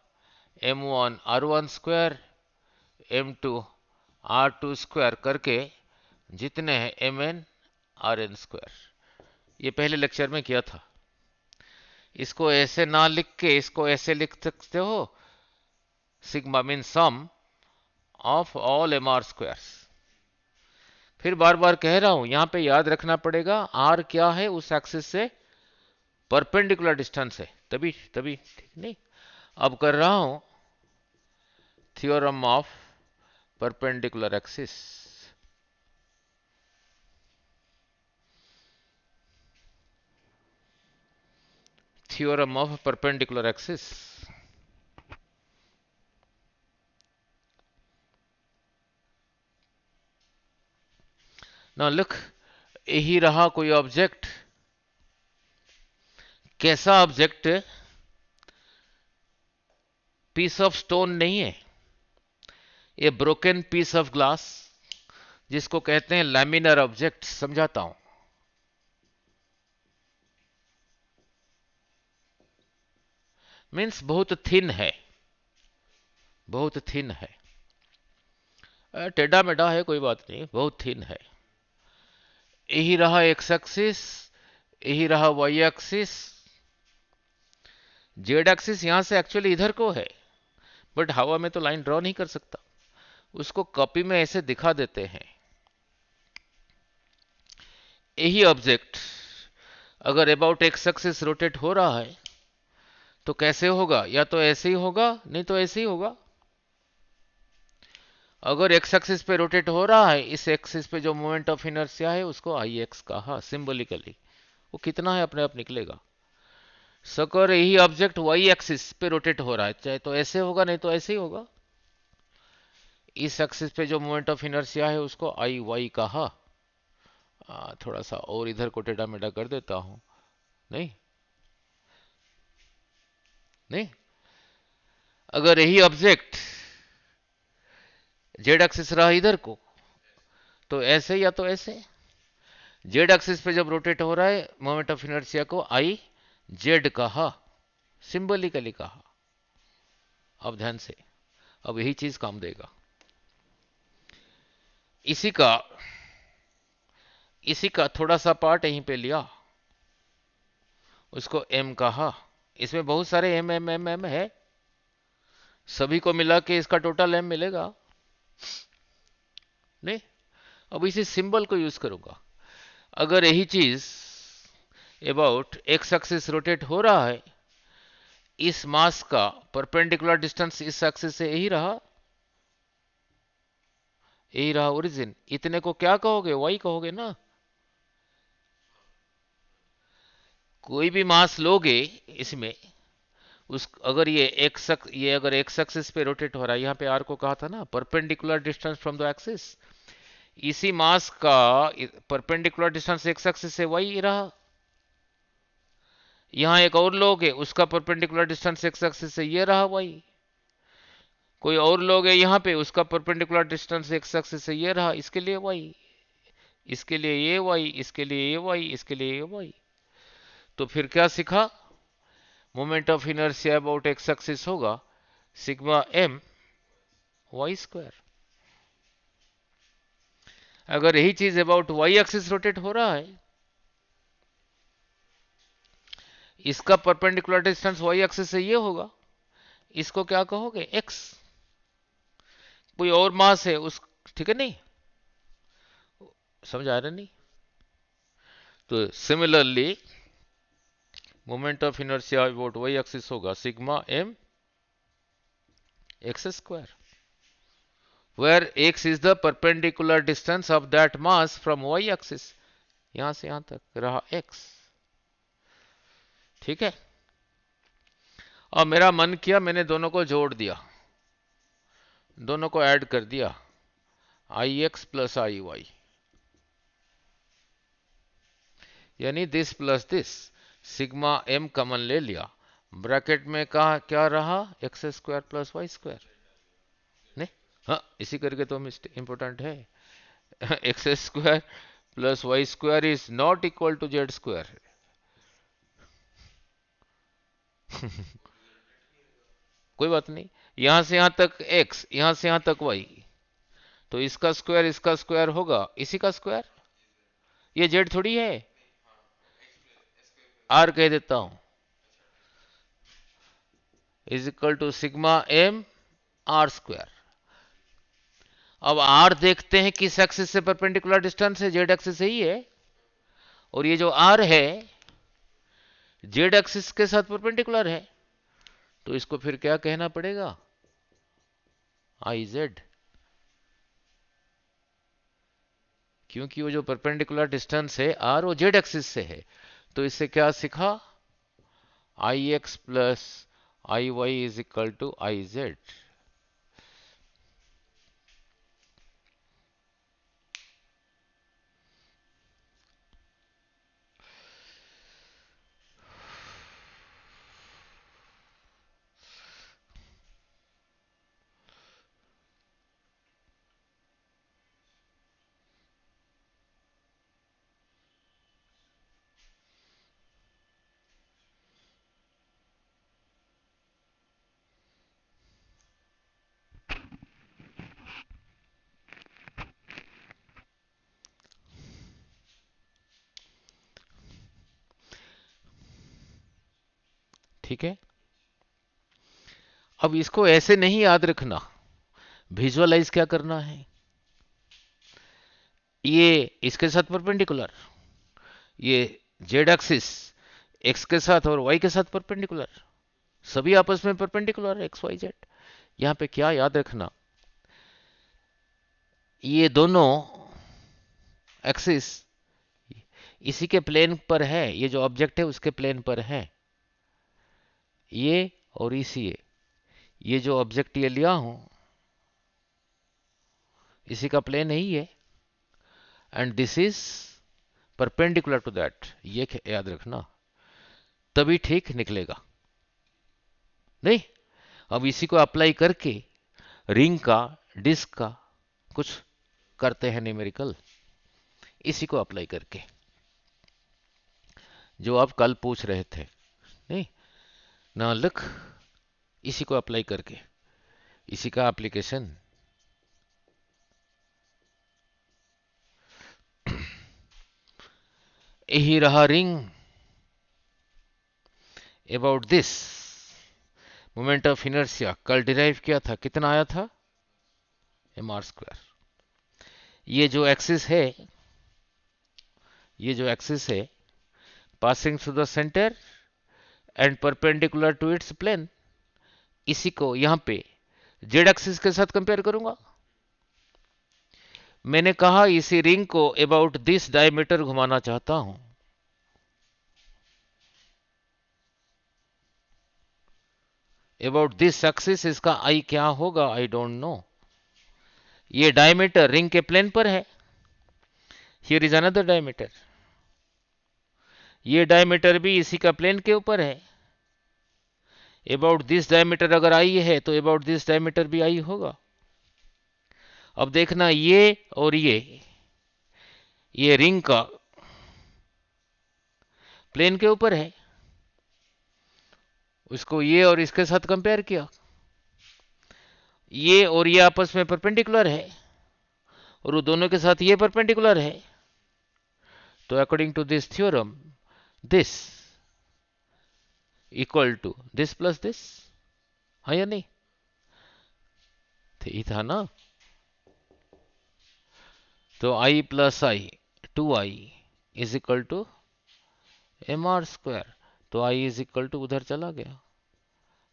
m1 r1 square, m2 r2 square करके, जितने हैं mn r n स्क्वायर, ये पहले लेक्चर में किया था। इसको ऐसे ना लिख के इसको ऐसे लिख सकते हो, sigma mean sum of all M R squares. फिर बार बार कह रहा हूं, यहां पे याद रखना पड़ेगा आर क्या है, उस एक्सिस से परपेंडिकुलर डिस्टेंस है, तभी तभी ठीक नहीं। अब कर रहा हूं theorem of perpendicular axis. Theorem of perpendicular axis. ना लुक, यही रहा कोई ऑब्जेक्ट। कैसा ऑब्जेक्ट? पीस ऑफ स्टोन नहीं है, ये ब्रोकन पीस ऑफ ग्लास, जिसको कहते हैं लैमिनर ऑब्जेक्ट। समझाता हूं। मीन्स बहुत थिन है, बहुत थिन है। टेढ़ा मेढ़ा है, कोई बात नहीं, बहुत थिन है। यही रहा एक्स एक्सिस, यही रहा वाई एक्सिस। जेड एक्सिस यहां से एक्चुअली इधर को है, बट हवा में तो लाइन ड्रॉ नहीं कर सकता, उसको कॉपी में ऐसे दिखा देते हैं। यही ऑब्जेक्ट अगर अबाउट एक्स एक्सिस रोटेट हो रहा है तो कैसे होगा? या तो ऐसे ही होगा, नहीं तो ऐसे ही होगा। अगर एक्स एक्सिस पे रोटेट हो रहा है, इस एक्सिस पे जो मोमेंट ऑफ इनर्शिया है उसको आई एक्स कहा सिंबलिकली। वो कितना है अपने आप निकलेगा। सकर यही ऑब्जेक्ट वाई एक्सिस पे रोटेट हो रहा है, चाहे तो ऐसे होगा नहीं तो ऐसे ही होगा। इस एक्सिस पे जो मोमेंट ऑफ इनर्शिया है उसको आई वाई कहा। थोड़ा सा और इधर को टेढ़ा मेढ़ा कर देता हूं। नहीं नहीं, अगर यही ऑब्जेक्ट जेड एक्सिस रहा इधर को तो ऐसे या तो ऐसे। जेड एक्सिस पे जब रोटेट हो रहा है, मोमेंट ऑफ इनर्शिया को आई जेड कहा, सिंबलिकली कहा। अब ध्यान से, अब यही चीज काम देगा। इसी का इसी का थोड़ा सा पार्ट यहीं पे लिया, उसको एम कहा। इसमें बहुत सारे एम एम एम एम है, सभी को मिला के इसका टोटल एम मिलेगा नहीं। अब इसी सिंबल को यूज करूंगा। अगर यही चीज अबाउट एक्स एक्सिस रोटेट हो रहा है, इस मास का परपेंडिकुलर डिस्टेंस इस एक्सिस से यही रहा ओरिजिन। इतने को क्या कहोगे? वाई कहोगे ना। कोई भी मास लोगे इसमें, उस अगर ये अगर एक्स एक्सिस पे रोटेट हो रहा है, यहां पे आर को कहा था ना perpendicular distance from the axis, इसी मास का परपेंडिकुलर डिस्टेंस एक्स एक्सिस से वाई रहा। यहां एक और लोग है, उसका परपेंडिकुलर डिस्टेंस एक्स एक्सिस से ये रहा वाई। कोई और लोग है यहां पे, उसका परपेंडिकुलर डिस्टेंस एक्स एक्सिस से ये रहा, इसके लिए वाई, इसके लिए ये वाई, इसके लिए ये वाई, इसके लिए ये वाई। तो फिर क्या सीखा? Moment of inertia about x axis होगा सिग्मा एम वाई स्क्वायर। अगर यही चीज अबाउट वाई एक्सिस रोटेट हो रहा है, इसका परपेंडिकुलर डिस्टेंस वाई एक्सिस से ये होगा, इसको क्या कहोगे? एक्स। कोई और मास है उस, ठीक है नहीं? समझ आ रहा नहीं? तो similarly moment of inertia about Y axis होगा sigma M X square, where x is the perpendicular distance of that mass from y axis। यहां से यहां तक रहा x। ठीक है। और मेरा मन किया, मैंने दोनों को जोड़ दिया, दोनों को ऐड कर दिया, I X plus I Y, यानी this plus this. Sigma M common ले लिया, ब्रैकेट में कहा क्या रहा? X square plus Y square. नहीं, हाँ इसी करके तो इंपॉर्टेंट है। X square plus Y square is not equal to Z square. कोई बात नहीं, यहां से यहां तक x, यहां से यहां तक y, तो इसका स्क्वायर होगा इसी का स्क्वायर। ये z थोड़ी है, r कह देता हूं, is equal to sigma m are square. अब आर देखते हैं किस एक्सिस से परपेंडिकुलर डिस्टेंस है, जेड एक्सिस ही है, और ये जो आर है जेड एक्सिस के साथ परपेंडिकुलर है, तो इसको फिर क्या कहना पड़ेगा, आई जेड, क्योंकि वो जो परपेंडिकुलर डिस्टेंस है आर वो जेड एक्सिस से है। तो इससे क्या सीखा, I X plus I Y is equal to I Z. ठीक है, अब इसको ऐसे नहीं याद रखना, विजुअलाइज क्या करना है, ये इसके साथ परपेंडिकुलर, ये जेड एक्सिस एक्स के साथ और वाई के साथ परपेंडिकुलर, सभी आपस में परपेंडिकुलर एक्स वाई जेड। यहां पे क्या याद रखना, ये दोनों एक्सिस इसी के प्लेन पर है, ये जो ऑब्जेक्ट है उसके प्लेन पर है, ये और इसी ये जो ऑब्जेक्ट ये लिया हूं इसी का प्लेन यही है, and this is perpendicular to that, ये याद रखना, तभी ठीक निकलेगा। नहीं, अब इसी को अप्लाई करके रिंग का डिस्क का कुछ करते हैं न्यूमेरिकल, इसी को अप्लाई करके जो आप कल पूछ रहे थे, नहीं ना लिख, इसी को अप्लाई करके इसी का एप्लीकेशन। यही रहा ring, about this moment of inertia कल डिराइव किया था, कितना आया था, एम आर स्क्वायर। ये जो एक्सिस है, ये जो एक्सिस है passing through the centre and perpendicular to its plane, इसी को यहां पे जेड एक्सिस के साथ कंपेयर करूंगा। मैंने कहा इसी रिंग को अबाउट दिस डायमीटर घुमाना चाहता हूं, अबाउट दिस एक्सिस, इसका आई क्या होगा आई डोंट नो। ये डायमीटर रिंग के प्लेन पर है, हियर इज अनदर डायमीटर, ये डायमीटर भी इसी का प्लेन के ऊपर है, अबाउट दिस डायमीटर अगर आई है तो अबाउट दिस डायमीटर भी आई होगा। अब देखना ये और ये रिंग का प्लेन के ऊपर है, उसको ये और इसके साथ कंपेयर किया, ये और ये आपस में परपेंडिकुलर है और वो दोनों के साथ ये परपेंडिकुलर है, तो according to this theorem this equal to this plus this, हाँ या नहीं, तो ये था ना, तो I plus I 2i is equal to M R square, तो आई इज इक्वल टू उधर चला गया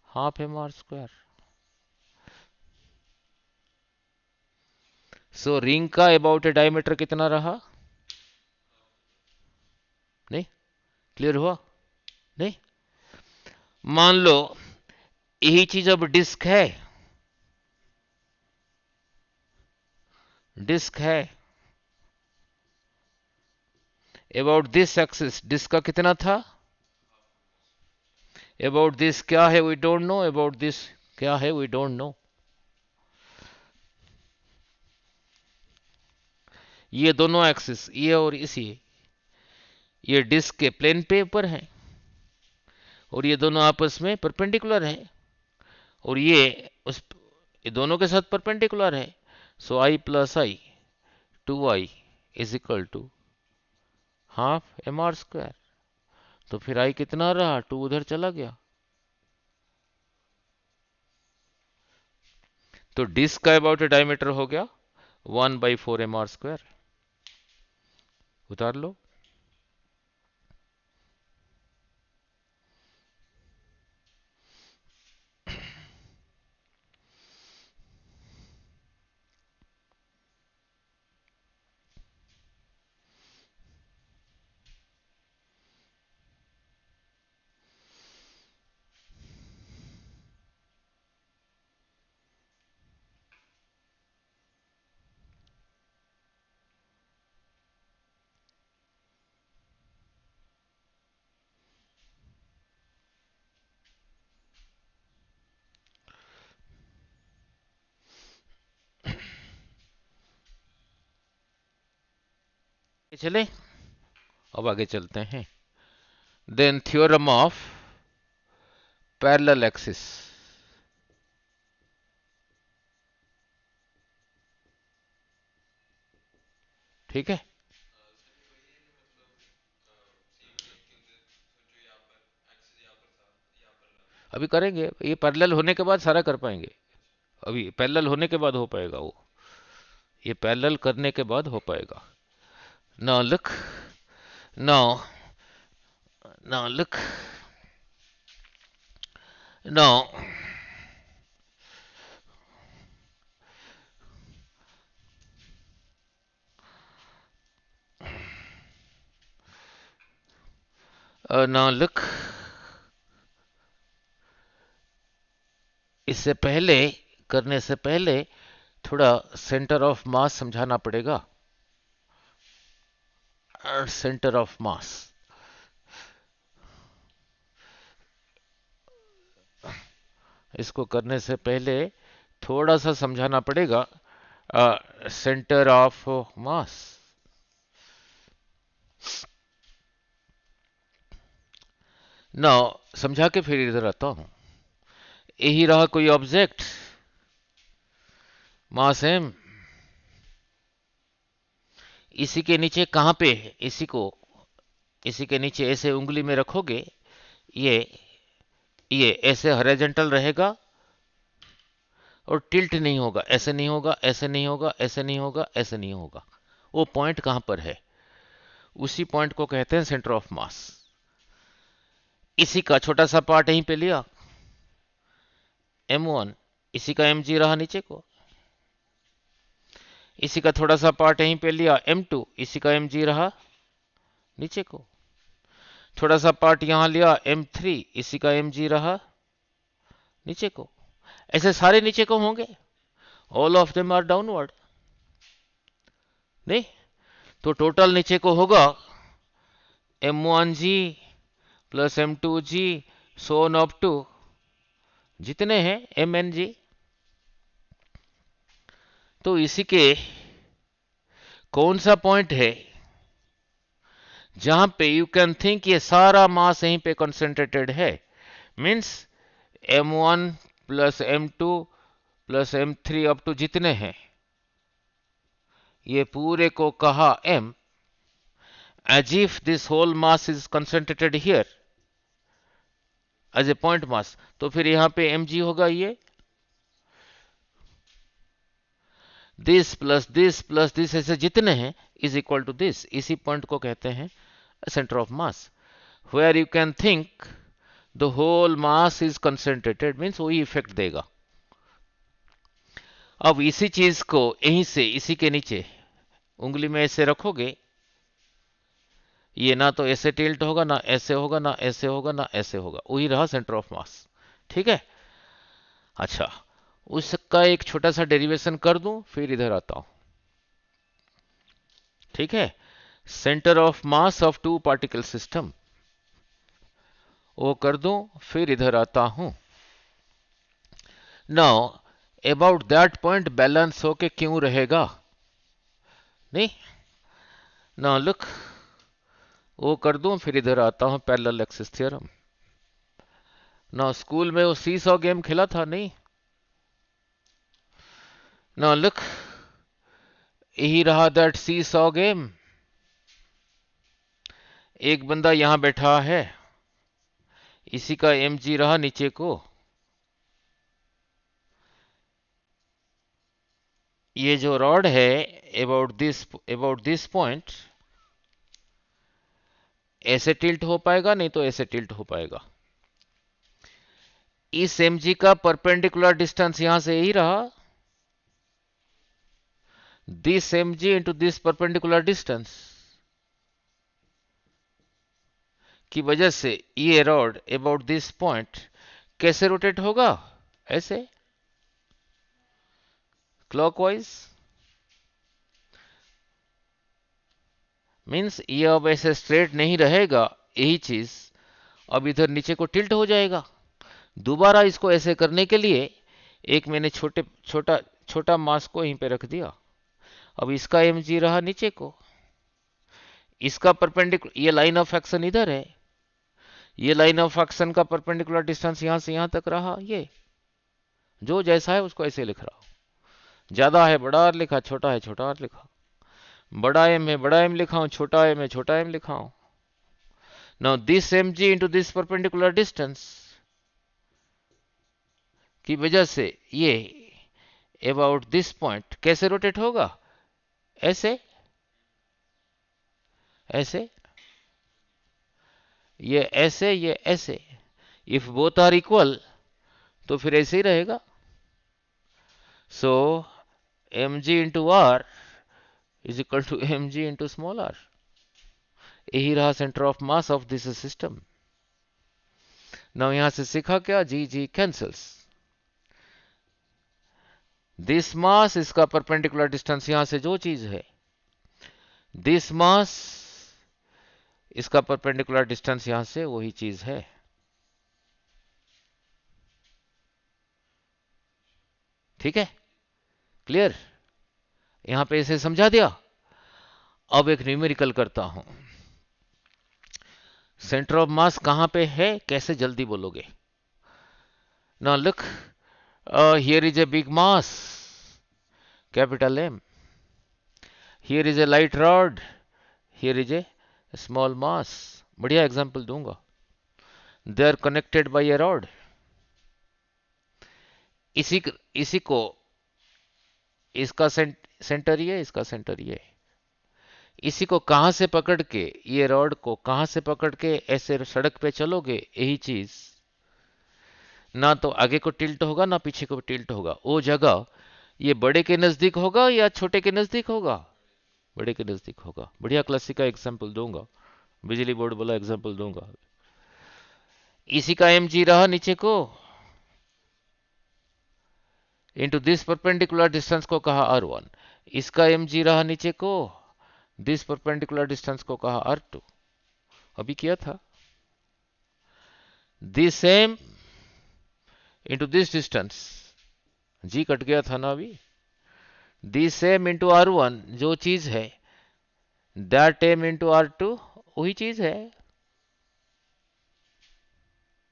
half M R square. So ring का अबाउट डायमीटर कितना रहा, नहीं क्लियर हुआ, नहीं, मान लो यही चीज अब डिस्क है, डिस्क है अबाउट दिस एक्सिस, डिस्क का कितना था, अबाउट दिस क्या है we don't know, about this क्या है वी डोंट नो। ये दोनों एक्सिस ये और इसी ये डिस्क के प्लेन पे ऊपर है और ये दोनों आपस में परपेंडिकुलर है और ये दोनों के साथ परपेंडिकुलर है, so I plus I 2i is equal to half M R square. तो फिर आई कितना रहा, 2 उधर चला गया, तो डिस्क का अबाउट डायमीटर हो गया 1/4 mr²। उतार लो। चले, अब आगे चलते हैं। Then theorem of parallel axis. ठीक है, अभी करेंगे, ये पैरेलल होने के बाद सारा कर पाएंगे। अभी पैरेलल होने के बाद हो पाएगा वो, ये पैरेलल करने के बाद हो पाएगा। Now look, now now look, now now look, इससे पहले, करने से पहले थोड़ा सेंटर ऑफ मास समझाना पड़ेगा। सेंटर ऑफ मास, इसको करने से पहले थोड़ा सा समझाना पड़ेगा। सेंटर ऑफ मास, ना समझा के फिर इधर आता हूं। यही रहा कोई ऑब्जेक्ट, मास एम, इसी के नीचे कहां पे है, इसी को, इसी के नीचे ऐसे उंगली में रखोगे, ये ये ऐसे हॉरिजॉन्टल रहेगा और टिल्ट नहीं होगा, ऐसे नहीं होगा, ऐसे नहीं होगा, ऐसे नहीं होगा, ऐसे नहीं होगा। वो पॉइंट कहां पर है, उसी पॉइंट को कहते हैं सेंटर ऑफ मास। इसी का छोटा सा पार्ट यहीं पे लिया, m1, इसी का mg रहा नीचे को। इसी का थोड़ा सा पार्ट यहीं पे लिया, m2, इसी का mg रहा नीचे को। थोड़ा सा पार्ट यहां लिया, m3, इसी का mg रहा नीचे को। ऐसे सारे नीचे को होंगे, all of them are downward, नहीं? तो टोटल नीचे को होगा m1g plus m2g Son up to जितने हैं mng। तो इसी के कौन सा पॉइंट है जहां पे यू कैन थिंक ये सारा मास यहीं पे कंसेंट्रेटेड है, means m1 plus m2 plus m3 up to जितने हैं, ये पूरे को कहा m, as if this whole mass is concentrated here as a point mass। तो फिर यहां पे mg होगा, ये दिस प्लस दिस ऐसे जितने हैं इज इक्वल टू दिस। इसी पॉइंट को कहते हैं centre of mass, where you can think the whole mass is concentrated, means वही इफेक्ट देगा। अब इसी चीज को यहीं से, इसी के नीचे उंगली में ऐसे रखोगे, ये ना तो ऐसे टिल्ट होगा, ना ऐसे होगा, ना ऐसे होगा, ना ऐसे होगा, वही रहा सेंटर ऑफ मास। ठीक है, अच्छा, उसका एक छोटा सा डेरिवेशन कर दूं, फिर इधर आता हूं। ठीक है, centre of mass of two particle system, वो कर दूं, फिर इधर आता हूं। Now about that point balance होके क्यों रहेगा, नहीं? नाउ लुक, वो कर दूं, फिर इधर आता हूं parallel axis theorem. Now school में वो सी सॉ गेम खेला था, नहीं? नाउ लुक, यही रहा दैट सी सॉ गेम। एक बंदा यहां बैठा है, इसी का mg रहा नीचे को, ये जो रॉड है अबाउट दिस पॉइंट ऐसे टिल्ट हो पाएगा, नहीं तो ऐसे टिल्ट हो पाएगा। इस mg का परपेंडिकुलर डिस्टेंस यहां से यही रहा, this mg into this perpendicular distance की वजह से ये रॉड अबाउट दिस पॉइंट कैसे रोटेट होगा, ऐसे क्लॉकवाइज। मींस ये अब ऐसे स्ट्रेट नहीं रहेगा, यही चीज अब इधर नीचे को टिल्ट हो जाएगा। दोबारा इसको ऐसे करने के लिए एक मैंने छोटा छोटा मास को यहीं पे रख दिया। अब इसका mg रहा नीचे को, इसका परपेंडिकुलर, ये लाइन ऑफ एक्शन इधर है, ये लाइन ऑफ एक्शन का परपेंडिकुलर डिस्टेंस यहां से यहां तक रहा। ये जो जैसा है उसको ऐसे लिख रहा हूं। ज्यादा है बड़ा आर लिखा, छोटा है छोटा आर लिखा, बड़ा एम है बड़ा एम लिखा हूं, छोटा एम है छोटा एम लिखा हूं। Now this mg into this perpendicular distance की वजह से ये अबाउट दिस पॉइंट कैसे रोटेट होगा, ऐसे ऐसे, ये ऐसे। इफ बोथ आर इक्वल तो फिर ऐसे ही रहेगा। So mg into r is equal to mg into small r. यही रहा centre of mass of this system. Now यहां से सीखा क्या, जी जी कैंसल्स। दिस मास, इसका परपेंडिकुलर डिस्टेंस यहां से जो चीज है, दिस मास इसका परपेंडिकुलर डिस्टेंस यहां से वही चीज है। ठीक है, क्लियर। यहां पे इसे समझा दिया। अब एक न्यूमेरिकल करता हूं। सेंटर ऑफ मास कहां पे है, कैसे जल्दी बोलोगे। Now look, here is a big mass, capital M. Here is a light rod, here is a small mass. बढ़िया एग्जांपल दूंगा। They are connected by a rod. इसी को, इसका सेंटर ये, इसका सेंटर ये। इसी को कहां से पकड़ के, ये रॉड को कहां से पकड़ के ऐसे सड़क पे चलोगे, यही चीज ना तो आगे को टिल्ट होगा ना पीछे को टिल्ट होगा। वो जगह ये बड़े के नजदीक होगा या छोटे के नजदीक होगा, बड़े के नजदीक होगा। बढ़िया क्लासिक का एग्जाम्पल दूंगा, बिजली बोर्ड वाला एग्जाम्पल दूंगा। इसी का mg रहा नीचे को, इंटू दिस परपेंडिकुलर डिस्टेंस को कहा r1। इसका mg रहा नीचे को, दिस परपेंडिकुलर डिस्टेंस को कहा r2। अभी किया था। This same into this distance, g cut गया था ना अभी। दिस सेम इंटू r1 जो चीज है, दैट m इंटू r2 वही चीज है,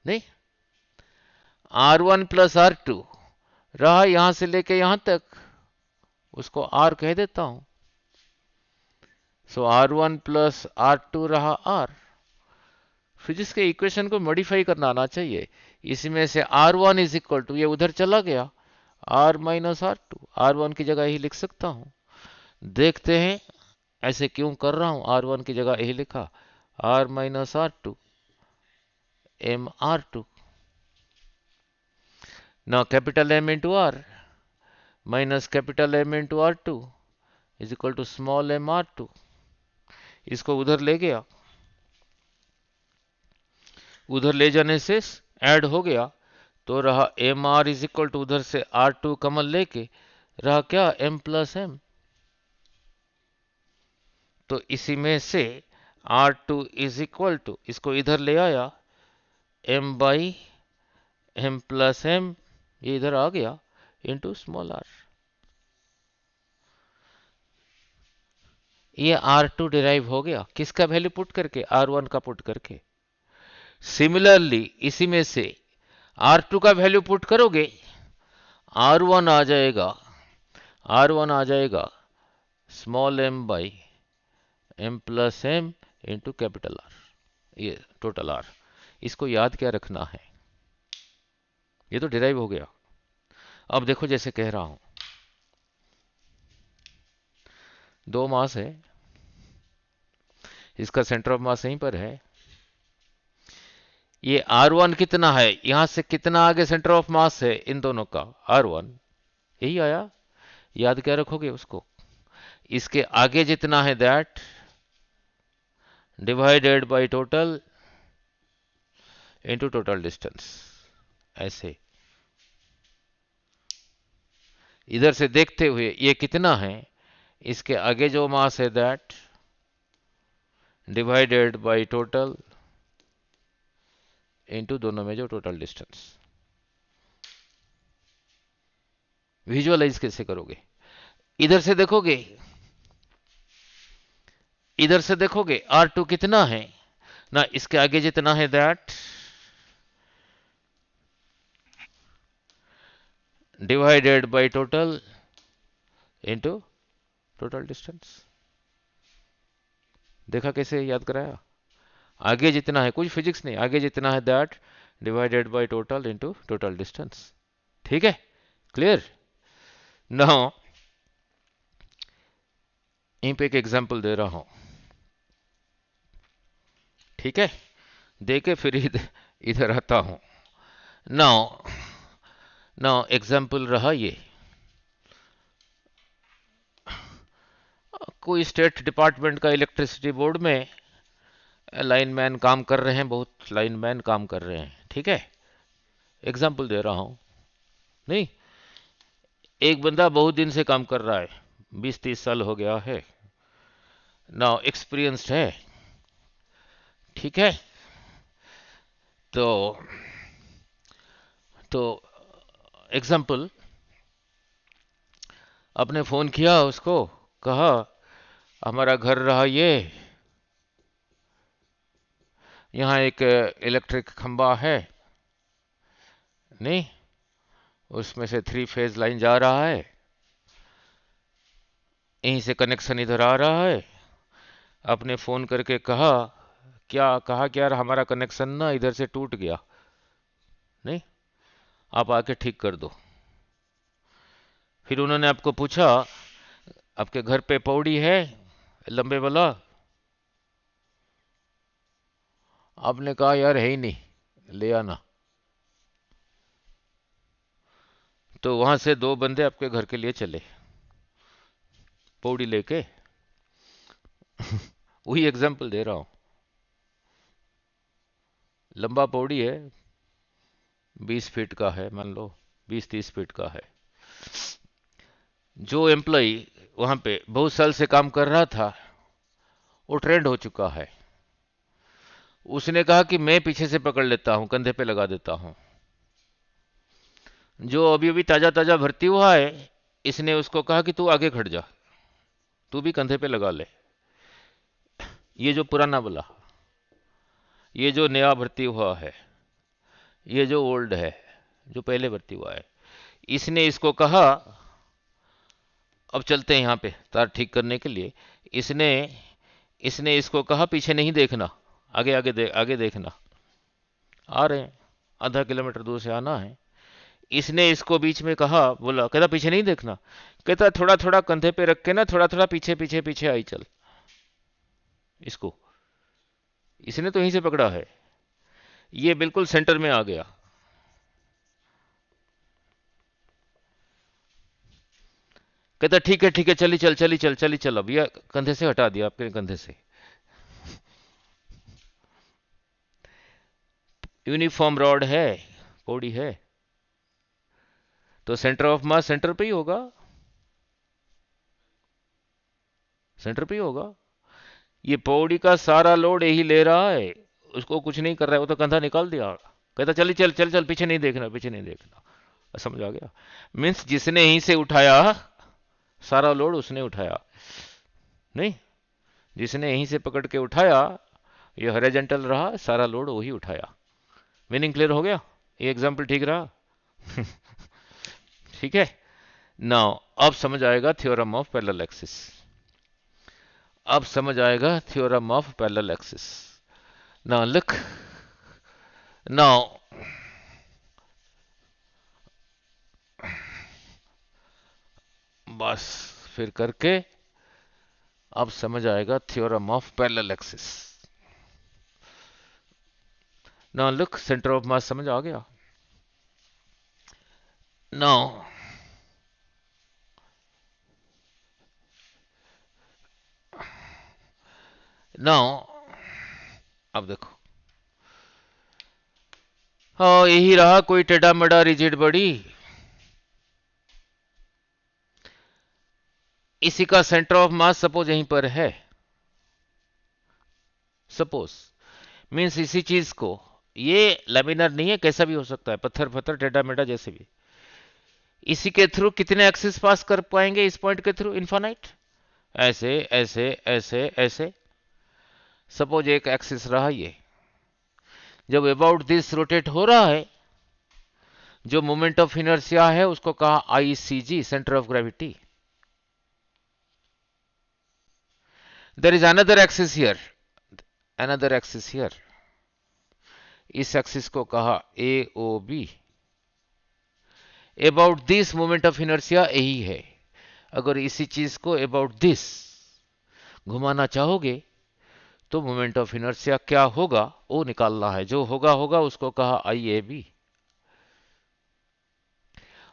नहीं। r1 प्लस r2 रहा यहां से लेके यहां तक, उसको r कह देता हूं। सो r1 प्लस r2 रहा r। फिजिक्स के इक्वेशन को मॉडिफाई करना आना चाहिए। इसमें से r1 इज इक्वल टू, ये उधर चला गया, r माइनस r2, r1 की जगह यही लिख सकता हूं। देखते हैं ऐसे क्यों कर रहा हूं, r1 की जगह यही लिखा, r minus r2 m r2। ना capital M into r minus capital M into r2 is equal to small m r2। इसको उधर ले गया, उधर ले जाने से ऐड हो गया, तो रहा m r is equal to, उधर से r2 कमल लेके रहा क्या, m प्लस m। तो इसी में से r2 इज इक्वल टू, इसको इधर ले आया, m by m plus m, ये इधर आ गया, इंटू स्मॉल r। ये r2 डिराइव हो गया, किसका वैल्यू पुट करके, r1 का पुट करके। सिमिलरली इसी में से r2 का वैल्यू पुट करोगे, r1 आ जाएगा, r1 आ जाएगा small m by m plus m into capital R, ये टोटल R। इसको याद क्या रखना है, ये तो डिराइव हो गया। अब देखो जैसे कह रहा हूं, दो मास है, इसका सेंटर ऑफ मास यहीं पर है। ये R1 कितना है, यहां से कितना आगे सेंटर ऑफ मास है इन दोनों का, R1, यही आया। याद क्या रखोगे उसको, इसके आगे जितना है that divided by total into total distance, ऐसे। इधर से देखते हुए ये कितना है, इसके आगे जो मास है that divided by total into दोनों में जो टोटल डिस्टेंस। विजुअलाइज कैसे करोगे, इधर से देखोगे, इधर से देखोगे R2 कितना है ना, इसके आगे जितना है that divided by total into total distance. देखा कैसे याद कराया, आगे जितना है, कुछ फिजिक्स नहीं, आगे जितना है that divided by total into total distance. ठीक है, क्लियर। नाउ यहीं पे एक एग्जांपल दे रहा हूं, ठीक है, देके फिर इधर आता हूं। नाउ नाउ एग्जांपल रहा ये, कोई स्टेट डिपार्टमेंट का इलेक्ट्रिसिटी बोर्ड में लाइनमैन काम कर रहे हैं, बहुत लाइनमैन काम कर रहे हैं, ठीक है, एग्जांपल दे रहा हूं। नहीं, एक बंदा बहुत दिन से काम कर रहा है, 20-30 साल हो गया है, नाउ एक्सपीरियंस्ड है, ठीक है। तो तो एग्जांपल, आपने फोन किया उसको, कहा हमारा घर रहा ये, यहाँ एक इलेक्ट्रिक खंबा है, नहीं, उसमें से 3 फेज लाइन जा रहा है, यहीं से कनेक्शन इधर आ रहा है। आपने फोन करके कहा, कहा कि यार हमारा कनेक्शन ना इधर से टूट गया, नहीं, आप आके ठीक कर दो। फिर उन्होंने आपको पूछा आपके घर पे पौड़ी है लंबे वाला, आपने कहा यार है ही नहीं, ले आना। तो वहां से दो बंदे आपके घर के लिए चले पौड़ी लेके। वही एग्जांपल दे रहा हूं, लंबा पौड़ी है, 20 फीट का है, मान लो 20-30 फीट का है। जो एम्प्लॉय वहां पे बहुत साल से काम कर रहा था, वो ट्रेंड हो चुका है, उसने कहा कि मैं पीछे से पकड़ लेता हूं, कंधे पे लगा देता हूं। जो अभी अभी ताजा ताजा भर्ती हुआ है, इसने उसको कहा कि तू आगे खड़ जा, तू भी कंधे पे लगा ले। ये जो पुराना वाला, ये जो नया भर्ती हुआ है, ये जो ओल्ड है, जो पहले भर्ती हुआ है, इसने इसको कहा अब चलते हैं यहाँ पे तार ठीक करने के लिए। इसने इसने इसको कहा पीछे नहीं देखना, आगे आगे देखना, आ रहे हैं, ½ किलोमीटर दूर से आना है। इसने इसको बीच में कहा, बोला, कहता पीछे नहीं देखना, कहता थोड़ा थोड़ा कंधे पे रख के ना, थोड़ा थोड़ा पीछे पीछे पीछे आई चल। इसको इसने तो यहीं से पकड़ा है, ये बिल्कुल सेंटर में आ गया। कहता ठीक है चली चल, अब ये कंधे से हटा दिया, आपके कंधे से। यूनिफॉर्म रॉड है, पौड़ी है, तो सेंटर ऑफ मास सेंटर पे ही होगा, सेंटर पे ही होगा। ये पौड़ी का सारा लोड यही ले रहा है, उसको कुछ नहीं कर रहा है, वो तो कंधा निकाल दिया। कहता चल पीछे नहीं देखना, पीछे नहीं देखना। समझ आ गया, मीन्स जिसने यहीं से उठाया सारा लोड उसने उठाया, नहीं, जिसने यहीं से पकड़ के उठाया, ये हॉरिजॉन्टल रहा, सारा लोड वही उठाया। मीनिंग क्लियर हो गया, ये एग्जाम्पल ठीक रहा। ठीक है, नाउ अब समझ आएगा थ्योरम ऑफ पैरेलल एक्सिस, अब समझ आएगा theorem of parallel axis. Now look, now बस फिर करके अब समझ आएगा theorem of parallel axis. Now look, centre of मास समझ आ गया। नाउ नाउ अब देखो, हाँ यही रहा, कोई टेढ़ा मेढ़ा रिजिड बॉडी, इसी का सेंटर ऑफ मास सपोज यहीं पर है, सपोज मीन्स इसी चीज को, ये लेमिनर नहीं है, कैसा भी हो सकता है, पत्थर पत्थर टेढ़ा मेढ़ा जैसे भी, इसी के थ्रू कितने एक्सिस पास कर पाएंगे, इस पॉइंट के थ्रू इनफाइनाइट, ऐसे ऐसे ऐसे ऐसे। सपोज एक एक्सिस रहा ये, जब अबाउट दिस रोटेट हो रहा है, जो मोमेंट ऑफ इनर्शिया है उसको कहा ICG, centre of gravity. There is another axis here, another axis here, इस एक्सिस को कहा A O B. About this moment of inertia यही है। अगर इसी चीज को अबाउट दिस घुमाना चाहोगे तो मोमेंट ऑफ इनर्शिया क्या होगा वो निकालना है, जो होगा होगा, उसको कहा आई ए बी,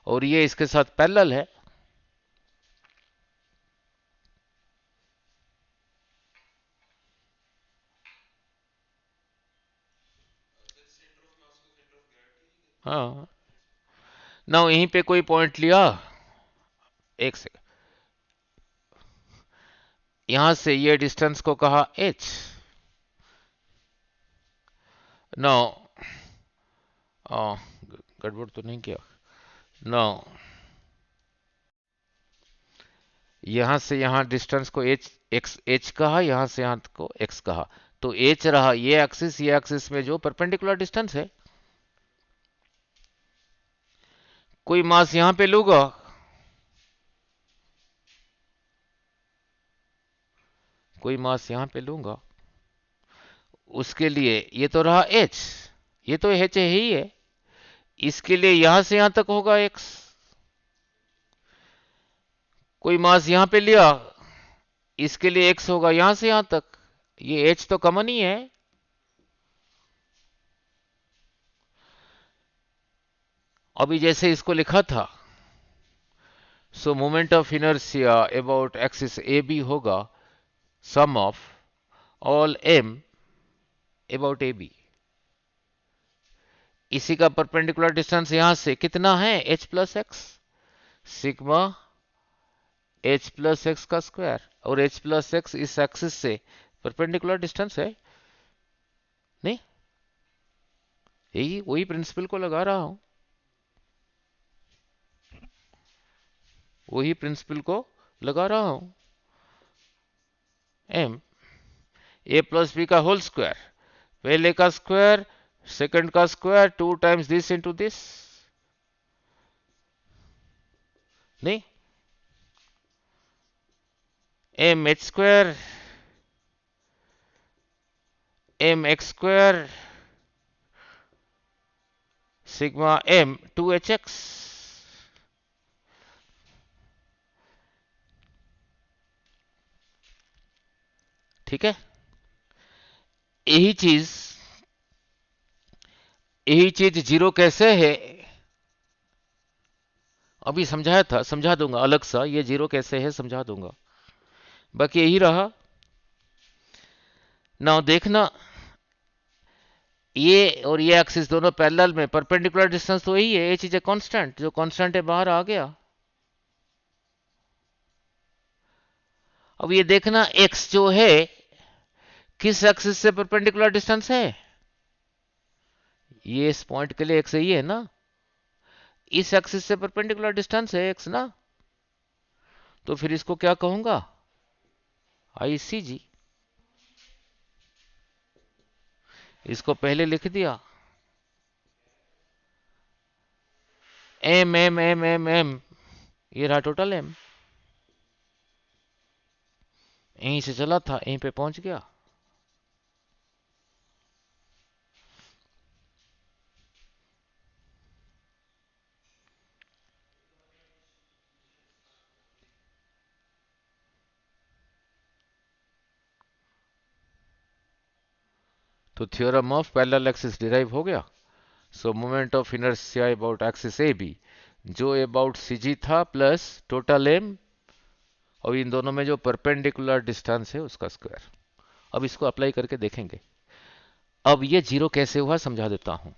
और ये इसके साथ पैरेलल है। हाँ, ना यहीं पे कोई पॉइंट लिया, एक सेकंड, यहां से ये डिस्टेंस को कहा h। नो, गड़बड़ तो नहीं किया, नो, यहां से यहां डिस्टेंस को h x h कहा, यहां से यहां को x कहा, तो h रहा ये एक्सिस में जो परपेंडिकुलर डिस्टेंस है। कोई मास यहां पे लूंगा, कोई मास यहां पे लूंगा, उसके लिए ये तो रहा h, ये तो h ही है, इसके लिए यहां से यहां तक होगा x। कोई मास यहां पे लिया, इसके लिए x होगा यहां से यहां तक, ये h तो कॉमन ही है। अभी जैसे इसको लिखा था, so moment of inertia about axis A B होगा sum of all m about A B. इसी का परपेंडिकुलर डिस्टेंस यहां से कितना है, h plus X, sigma h plus X का स्क्वायर, और h प्लस एक्स इस एक्सिस से परपेंडिकुलर डिस्टेंस है, नहीं, यही वही प्रिंसिपल को लगा रहा हूं, वही प्रिंसिपल को लगा रहा हूं। m a प्लस बी का होल स्क्वायर, पहले का स्क्वायर सेकंड का square, 2 times this into this, नहीं, m h square m x square sigma m 2hx। ठीक है, यही चीज, यही चीज जीरो कैसे है, अभी समझाया था, समझा दूंगा अलग सा, ये जीरो कैसे है समझा दूंगा, बाकी यही रहा। ना देखना, ये और ये एक्सिस दोनों पैरेलल में, परपेंडिकुलर डिस्टेंस तो यही है, ये चीज है कांस्टेंट, जो कांस्टेंट है बाहर आ गया। अब ये देखना x जो है किस एक्सिस से परपेंडिकुलर डिस्टेंस है, ये इस पॉइंट के लिए x ही है ना, इस एक्सिस से परपेंडिकुलर डिस्टेंस है x ना, तो फिर इसको क्या कहूंगा, आईसीजी। इसको पहले लिख दिया, m m m m m, ये रहा टोटल एम, यहीं से चला था यहीं पे पहुंच गया। तो theorem of parallel axis derive हो गया। So moment of inertia about axis A B, जो अबाउट सी जी था प्लस टोटल एम, और इन दोनों में जो परपेंडिकुलर डिस्टेंस है उसका स्क्वायर। अब इसको अप्लाई करके देखेंगे। अब ये जीरो कैसे हुआ समझा देता हूं।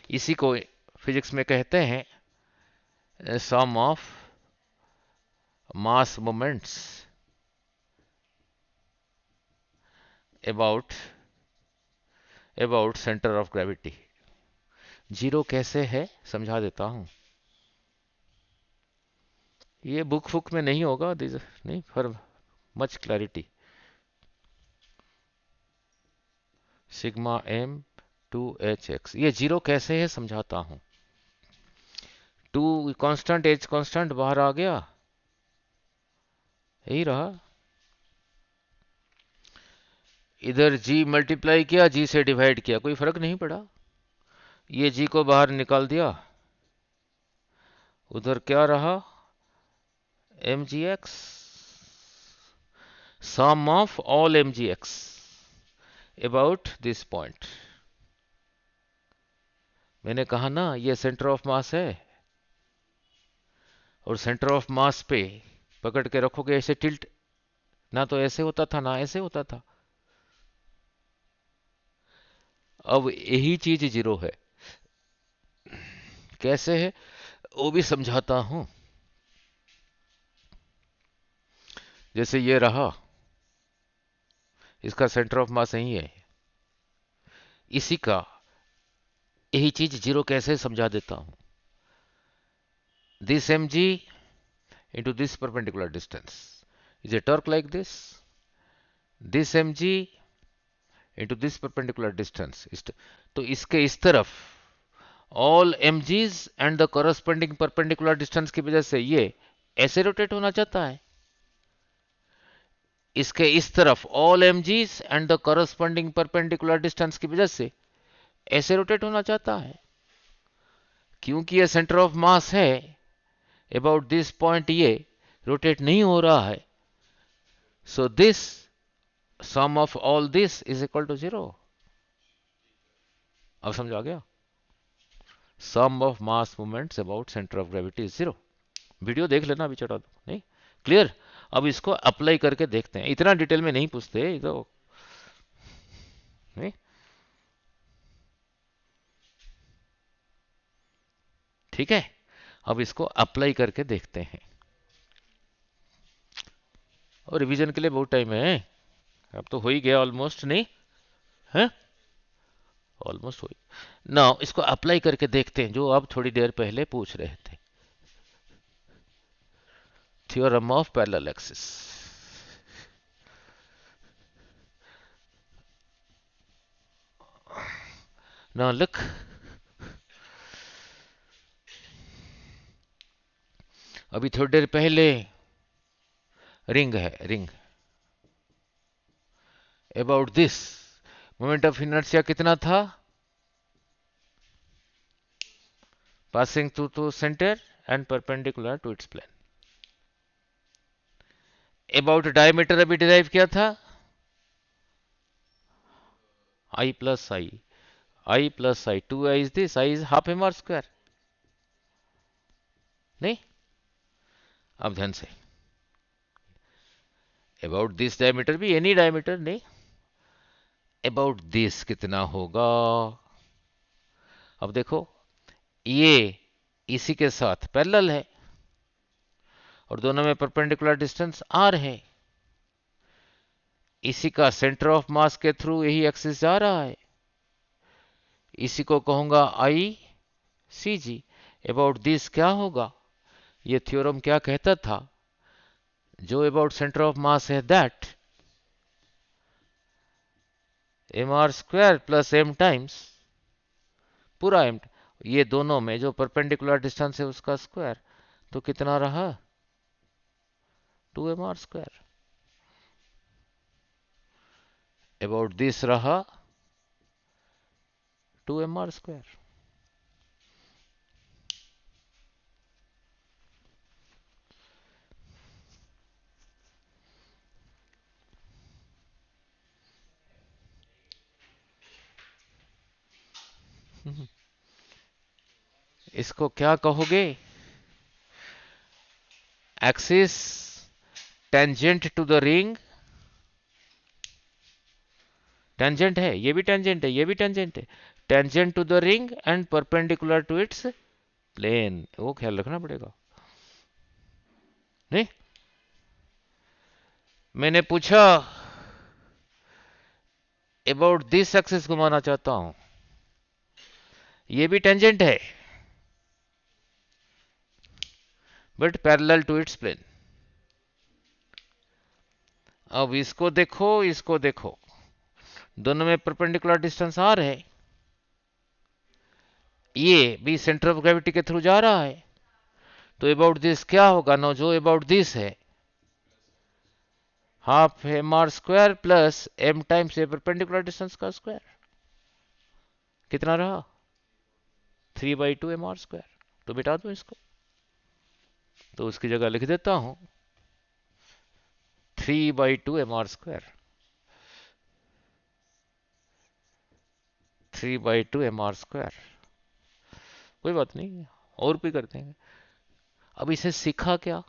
इसी को फिजिक्स में कहते हैं sum of mass moments about centre of gravity. Zero कैसे है समझा देता हूं। ये बुक फुक में नहीं होगा, दिस नहीं for much clarity. Sigma m two h x, ये जीरो कैसे है समझाता हूं। टू कांस्टेंट, एच कांस्टेंट बाहर आ गया, यही रहा। इधर जी मल्टीप्लाई किया, जी से डिवाइड किया, कोई फर्क नहीं पड़ा। ये जी को बाहर निकाल दिया, उधर क्या रहा, m g x, sum of all m g x about this point. मैंने कहा ना ये सेंटर ऑफ मास है, और सेंटर ऑफ मास पे पकड़ के रखोगे ऐसे टिल्ट, ना तो ऐसे होता था ना ऐसे होता था। अब यही चीज जीरो है। कैसे है वो भी समझाता हूं। जैसे ये रहा, इसका सेंटर ऑफ मास यही है, इसी का यही चीज जीरो कैसे समझा देता हूं। This m g into this perpendicular distance is a torque like this mg into this perpendicular distance तो इसके इस तरफ all mg's and the corresponding perpendicular distance की वजह से ये ऐसे रोटेट होना चाहता है। इसके इस तरफ all mg's and the corresponding perpendicular distance की वजह से ऐसे रोटेट होना चाहता है। क्योंकि ये सेंटर ऑफ मास है, अबाउट दिस पॉइंट ये रोटेट नहीं हो रहा है। So this sum of all this is equal to zero. अब समझ आ गया। Sum of mass movements about centre of gravity is zero. Video देख लेना, अभी चढ़ा दो, नहीं क्लियर। अब इसको अप्लाई करके देखते हैं, इतना डिटेल में नहीं पूछते तो, नहीं ठीक है। अब इसको अप्लाई करके देखते हैं, और रिवीजन के लिए बहुत टाइम है। अब तो हो ही गया ऑलमोस्ट, नहीं है, ऑलमोस्ट हो ही ना। इसको अप्लाई करके देखते हैं जो आप थोड़ी देर पहले पूछ रहे थे, थ्योरम ऑफ पैरेलल एक्सिस। ना लुक, अभी थोड़ी देर पहले रिंग है, ring about this moment of inertia कितना था, passing through to centre and perpendicular to its plane. About diameter अभी डिराइव किया था, I plus I, I plus I, two I is this, I is half M R square, नहीं। अब ध्यान से, about this diameter भी any diameter, नहीं, about this कितना होगा। अब देखो ये इसी के साथ पैरेलल है, और दोनों में परपेंडिकुलर डिस्टेंस आर है। इसी का सेंटर ऑफ मास के थ्रू यही एक्सिस जा रहा है, इसी को कहूंगा आई सी जी। अबाउट दिस क्या होगा, ये थ्योरम क्या कहता था, जो अबाउट सेंटर ऑफ मास है that m are square plus M times पूरा एम, ये दोनों में जो परपेंडिकुलर डिस्टेंस है उसका स्क्वायर, तो कितना रहा, two M R square. About this रहा टू एम आर स्क्वायर। इसको क्या कहोगे? Axis tangent to the ring, tangent है, ये भी टेंजेंट है, ये भी टेंजेंट है, tangent to the ring and perpendicular to its plane, वो ख्याल रखना पड़ेगा। नहीं, मैंने पूछा अबाउट दिस एक्सिस घुमाना चाहता हूं, ये भी टेंजेंट है but parallel to its plane. अब इसको देखो, इसको देखो, दोनों में परपेंडिकुलर डिस्टेंस आर है, ये भी सेंटर ऑफ ग्रेविटी के थ्रू जा रहा है, तो अबाउट दिस क्या होगा ना, जो अबाउट दिस है half M R square plus M times a perpendicular distance का स्क्वायर, कितना रहा 3/2 mr²। तो मिटा दो इसको, तो उसकी जगह लिख देता हूं 3/2 mr², 3/2 mr²। कोई बात नहीं, और भी करते हैं। अब इसे सीखा क्या,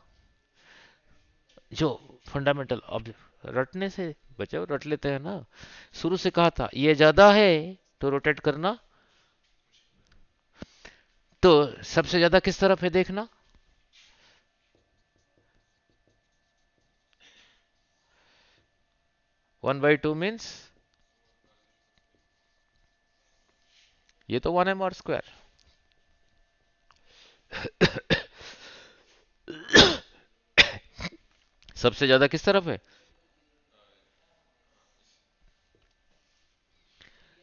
जो फंडामेंटल, अब रटने से बचाओ, रट लेते हैं ना। शुरू से कहा था ये ज्यादा है तो रोटेट करना, तो सबसे ज्यादा किस तरफ है देखना, 1/2 मीन्स ये तो 1 mr²। सबसे ज्यादा किस तरफ है,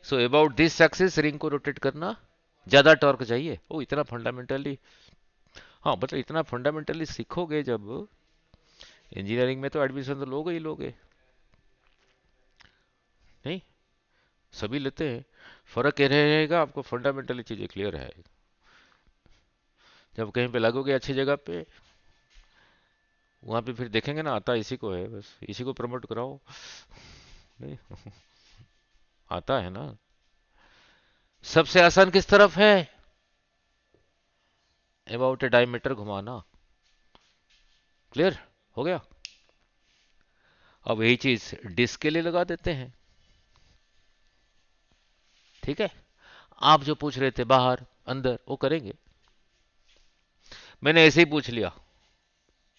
so about this axis ring को रोटेट करना, ज्यादा टॉर्क चाहिए। ओ इतना फंडामेंटली, हाँ मतलब इतना फंडामेंटली सीखोगे जब, इंजीनियरिंग में तो एडमिशन तो लोगे ही लोगे। नहीं, सभी लेते हैं, फर्क ये रहेगा आपको फंडामेंटली चीजें क्लियर है, जब कहीं पे लगोगे अच्छी जगह पे, वहां पे फिर देखेंगे ना आता इसी को है, बस इसी को प्रमोट कराओ। नहीं, आता है ना। सबसे आसान किस तरफ है, अबाउट ए डायमीटर घुमाना, क्लियर हो गया। अब यही चीज डिस्क के लिए लगा देते हैं, ठीक है। आप जो पूछ रहे थे बाहर अंदर वो करेंगे, मैंने ऐसे ही पूछ लिया,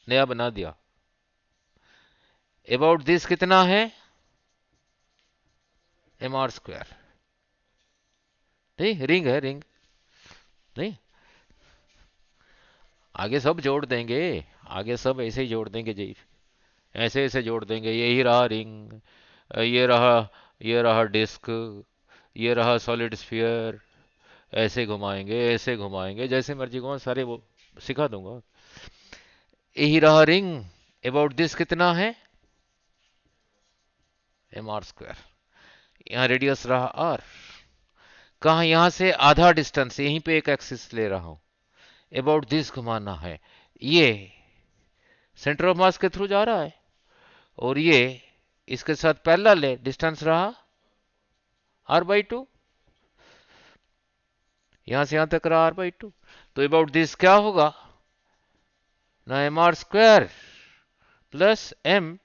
नया बना दिया। अबाउट दिस कितना है, mr²। नहीं, रिंग है, रिंग नहीं, आगे सब जोड़ देंगे, आगे सब ऐसे ही जोड़ देंगे जी, ऐसे ऐसे जोड़ देंगे, यही रहा रिंग, ये रहा, ये रहा डिस्क, ये रहा सॉलिड स्फीयर, ऐसे घुमाएंगे, ऐसे घुमाएंगे, जैसे मर्जी घुमा, सारे वो सिखा दूंगा। यही रहा रिंग, अबाउट दिस कितना है, mr²। यहाँ रेडियस रहा r, कहा यहां से आधा डिस्टेंस, यहीं पे एक एक्सिस ले रहा हूं, अबाउट दिस घुमाना है, ये सेंटर ऑफ मास के थ्रू जा रहा है, और ये इसके साथ पैरेलल है, डिस्टेंस रहा r/2, यहां से यहां तक रहा r/2, तो अबाउट दिस क्या होगा ना, mr² प्लस m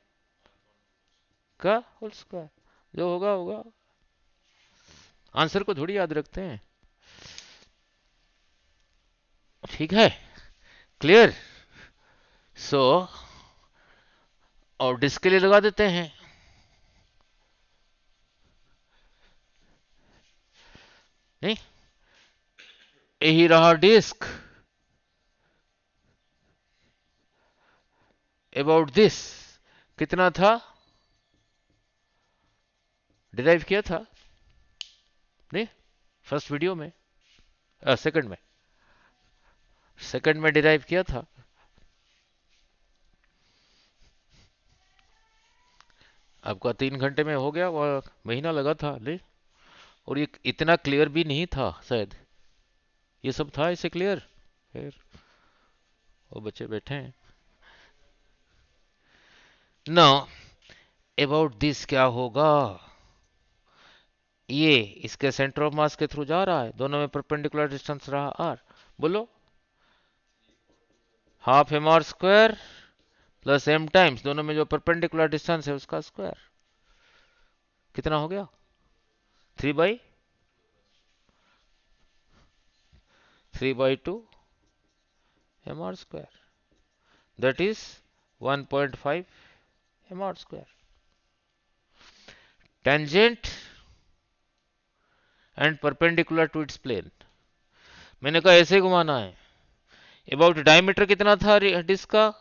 का होल स्क्वायर, जो होगा होगा, आंसर को थोड़ी याद रखते हैं, ठीक है, क्लियर। सो और डिस्क के लिए लगा देते हैं, नहीं, यही रहा डिस्क, अबाउट दिस कितना था, डिराइव किया था नहीं, फर्स्ट वीडियो में, सेकंड में, सेकंड में डिराइव किया था। आपका 3 घंटे में हो गया, वह महीना लगा था ले, और ये इतना क्लियर भी नहीं था शायद, ये सब था इसे क्लियर, फिर वो बच्चे बैठे हैं ना। अबाउट दिस क्या होगा, ये इसके सेंटर ऑफ मास के थ्रू जा रहा है, दोनों में परपेंडिकुलर डिस्टेंस रहा आर। बोलो, half M R square plus M times दोनों में जो परपेंडिकुलर डिस्टेंस है उसका स्क्वायर, कितना हो गया? 3/2 m are square, that is 1.5 m are square. Tangent and perpendicular to its plane, मैंने कहा ऐसे घुमाना है। अबाउट डायमीटर कितना था डिस्क का?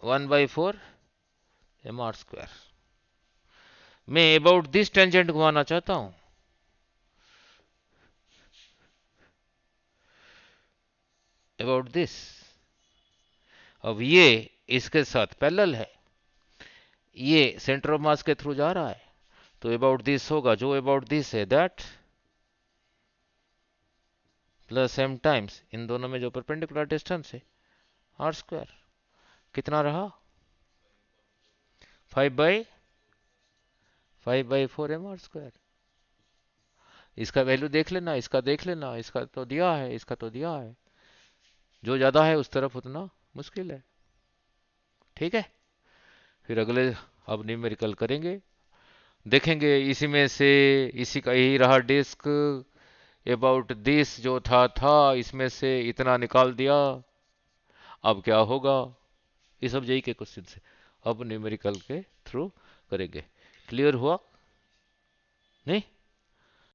1/4 एम आर स्क्वायर। मैं अबाउट दिस टेंजेंट घुमाना चाहता हूं, अबाउट दिस। अब ये इसके साथ पैरेलल है, ये सेंटर ऑफ मास के थ्रू जा रहा है, तो अबाउट दिस होगा, जो अबाउट दिस है दैट प्लस एम टाइम्स इन दोनों में जो परपेंडिकुलर डिस्टेंस है आर स्क्वायर, कितना रहा? 5/4 एम आर स्क्वायर। इसका वैल्यू देख लेना, इसका देख लेना, इसका तो दिया है, इसका तो दिया है, जो ज्यादा है उस तरफ उतना मुश्किल है। ठीक है, फिर अगले अब न्यूमेरिकल करेंगे, देखेंगे इसी में से, इसी का यही रहा डिस्क, अबाउट दिस जो था इसमें से इतना निकाल दिया, अब क्या होगा? ये सब यही के क्वेश्चन है, अब न्यूमेरिकल के थ्रू करेंगे। क्लियर हुआ नहीं?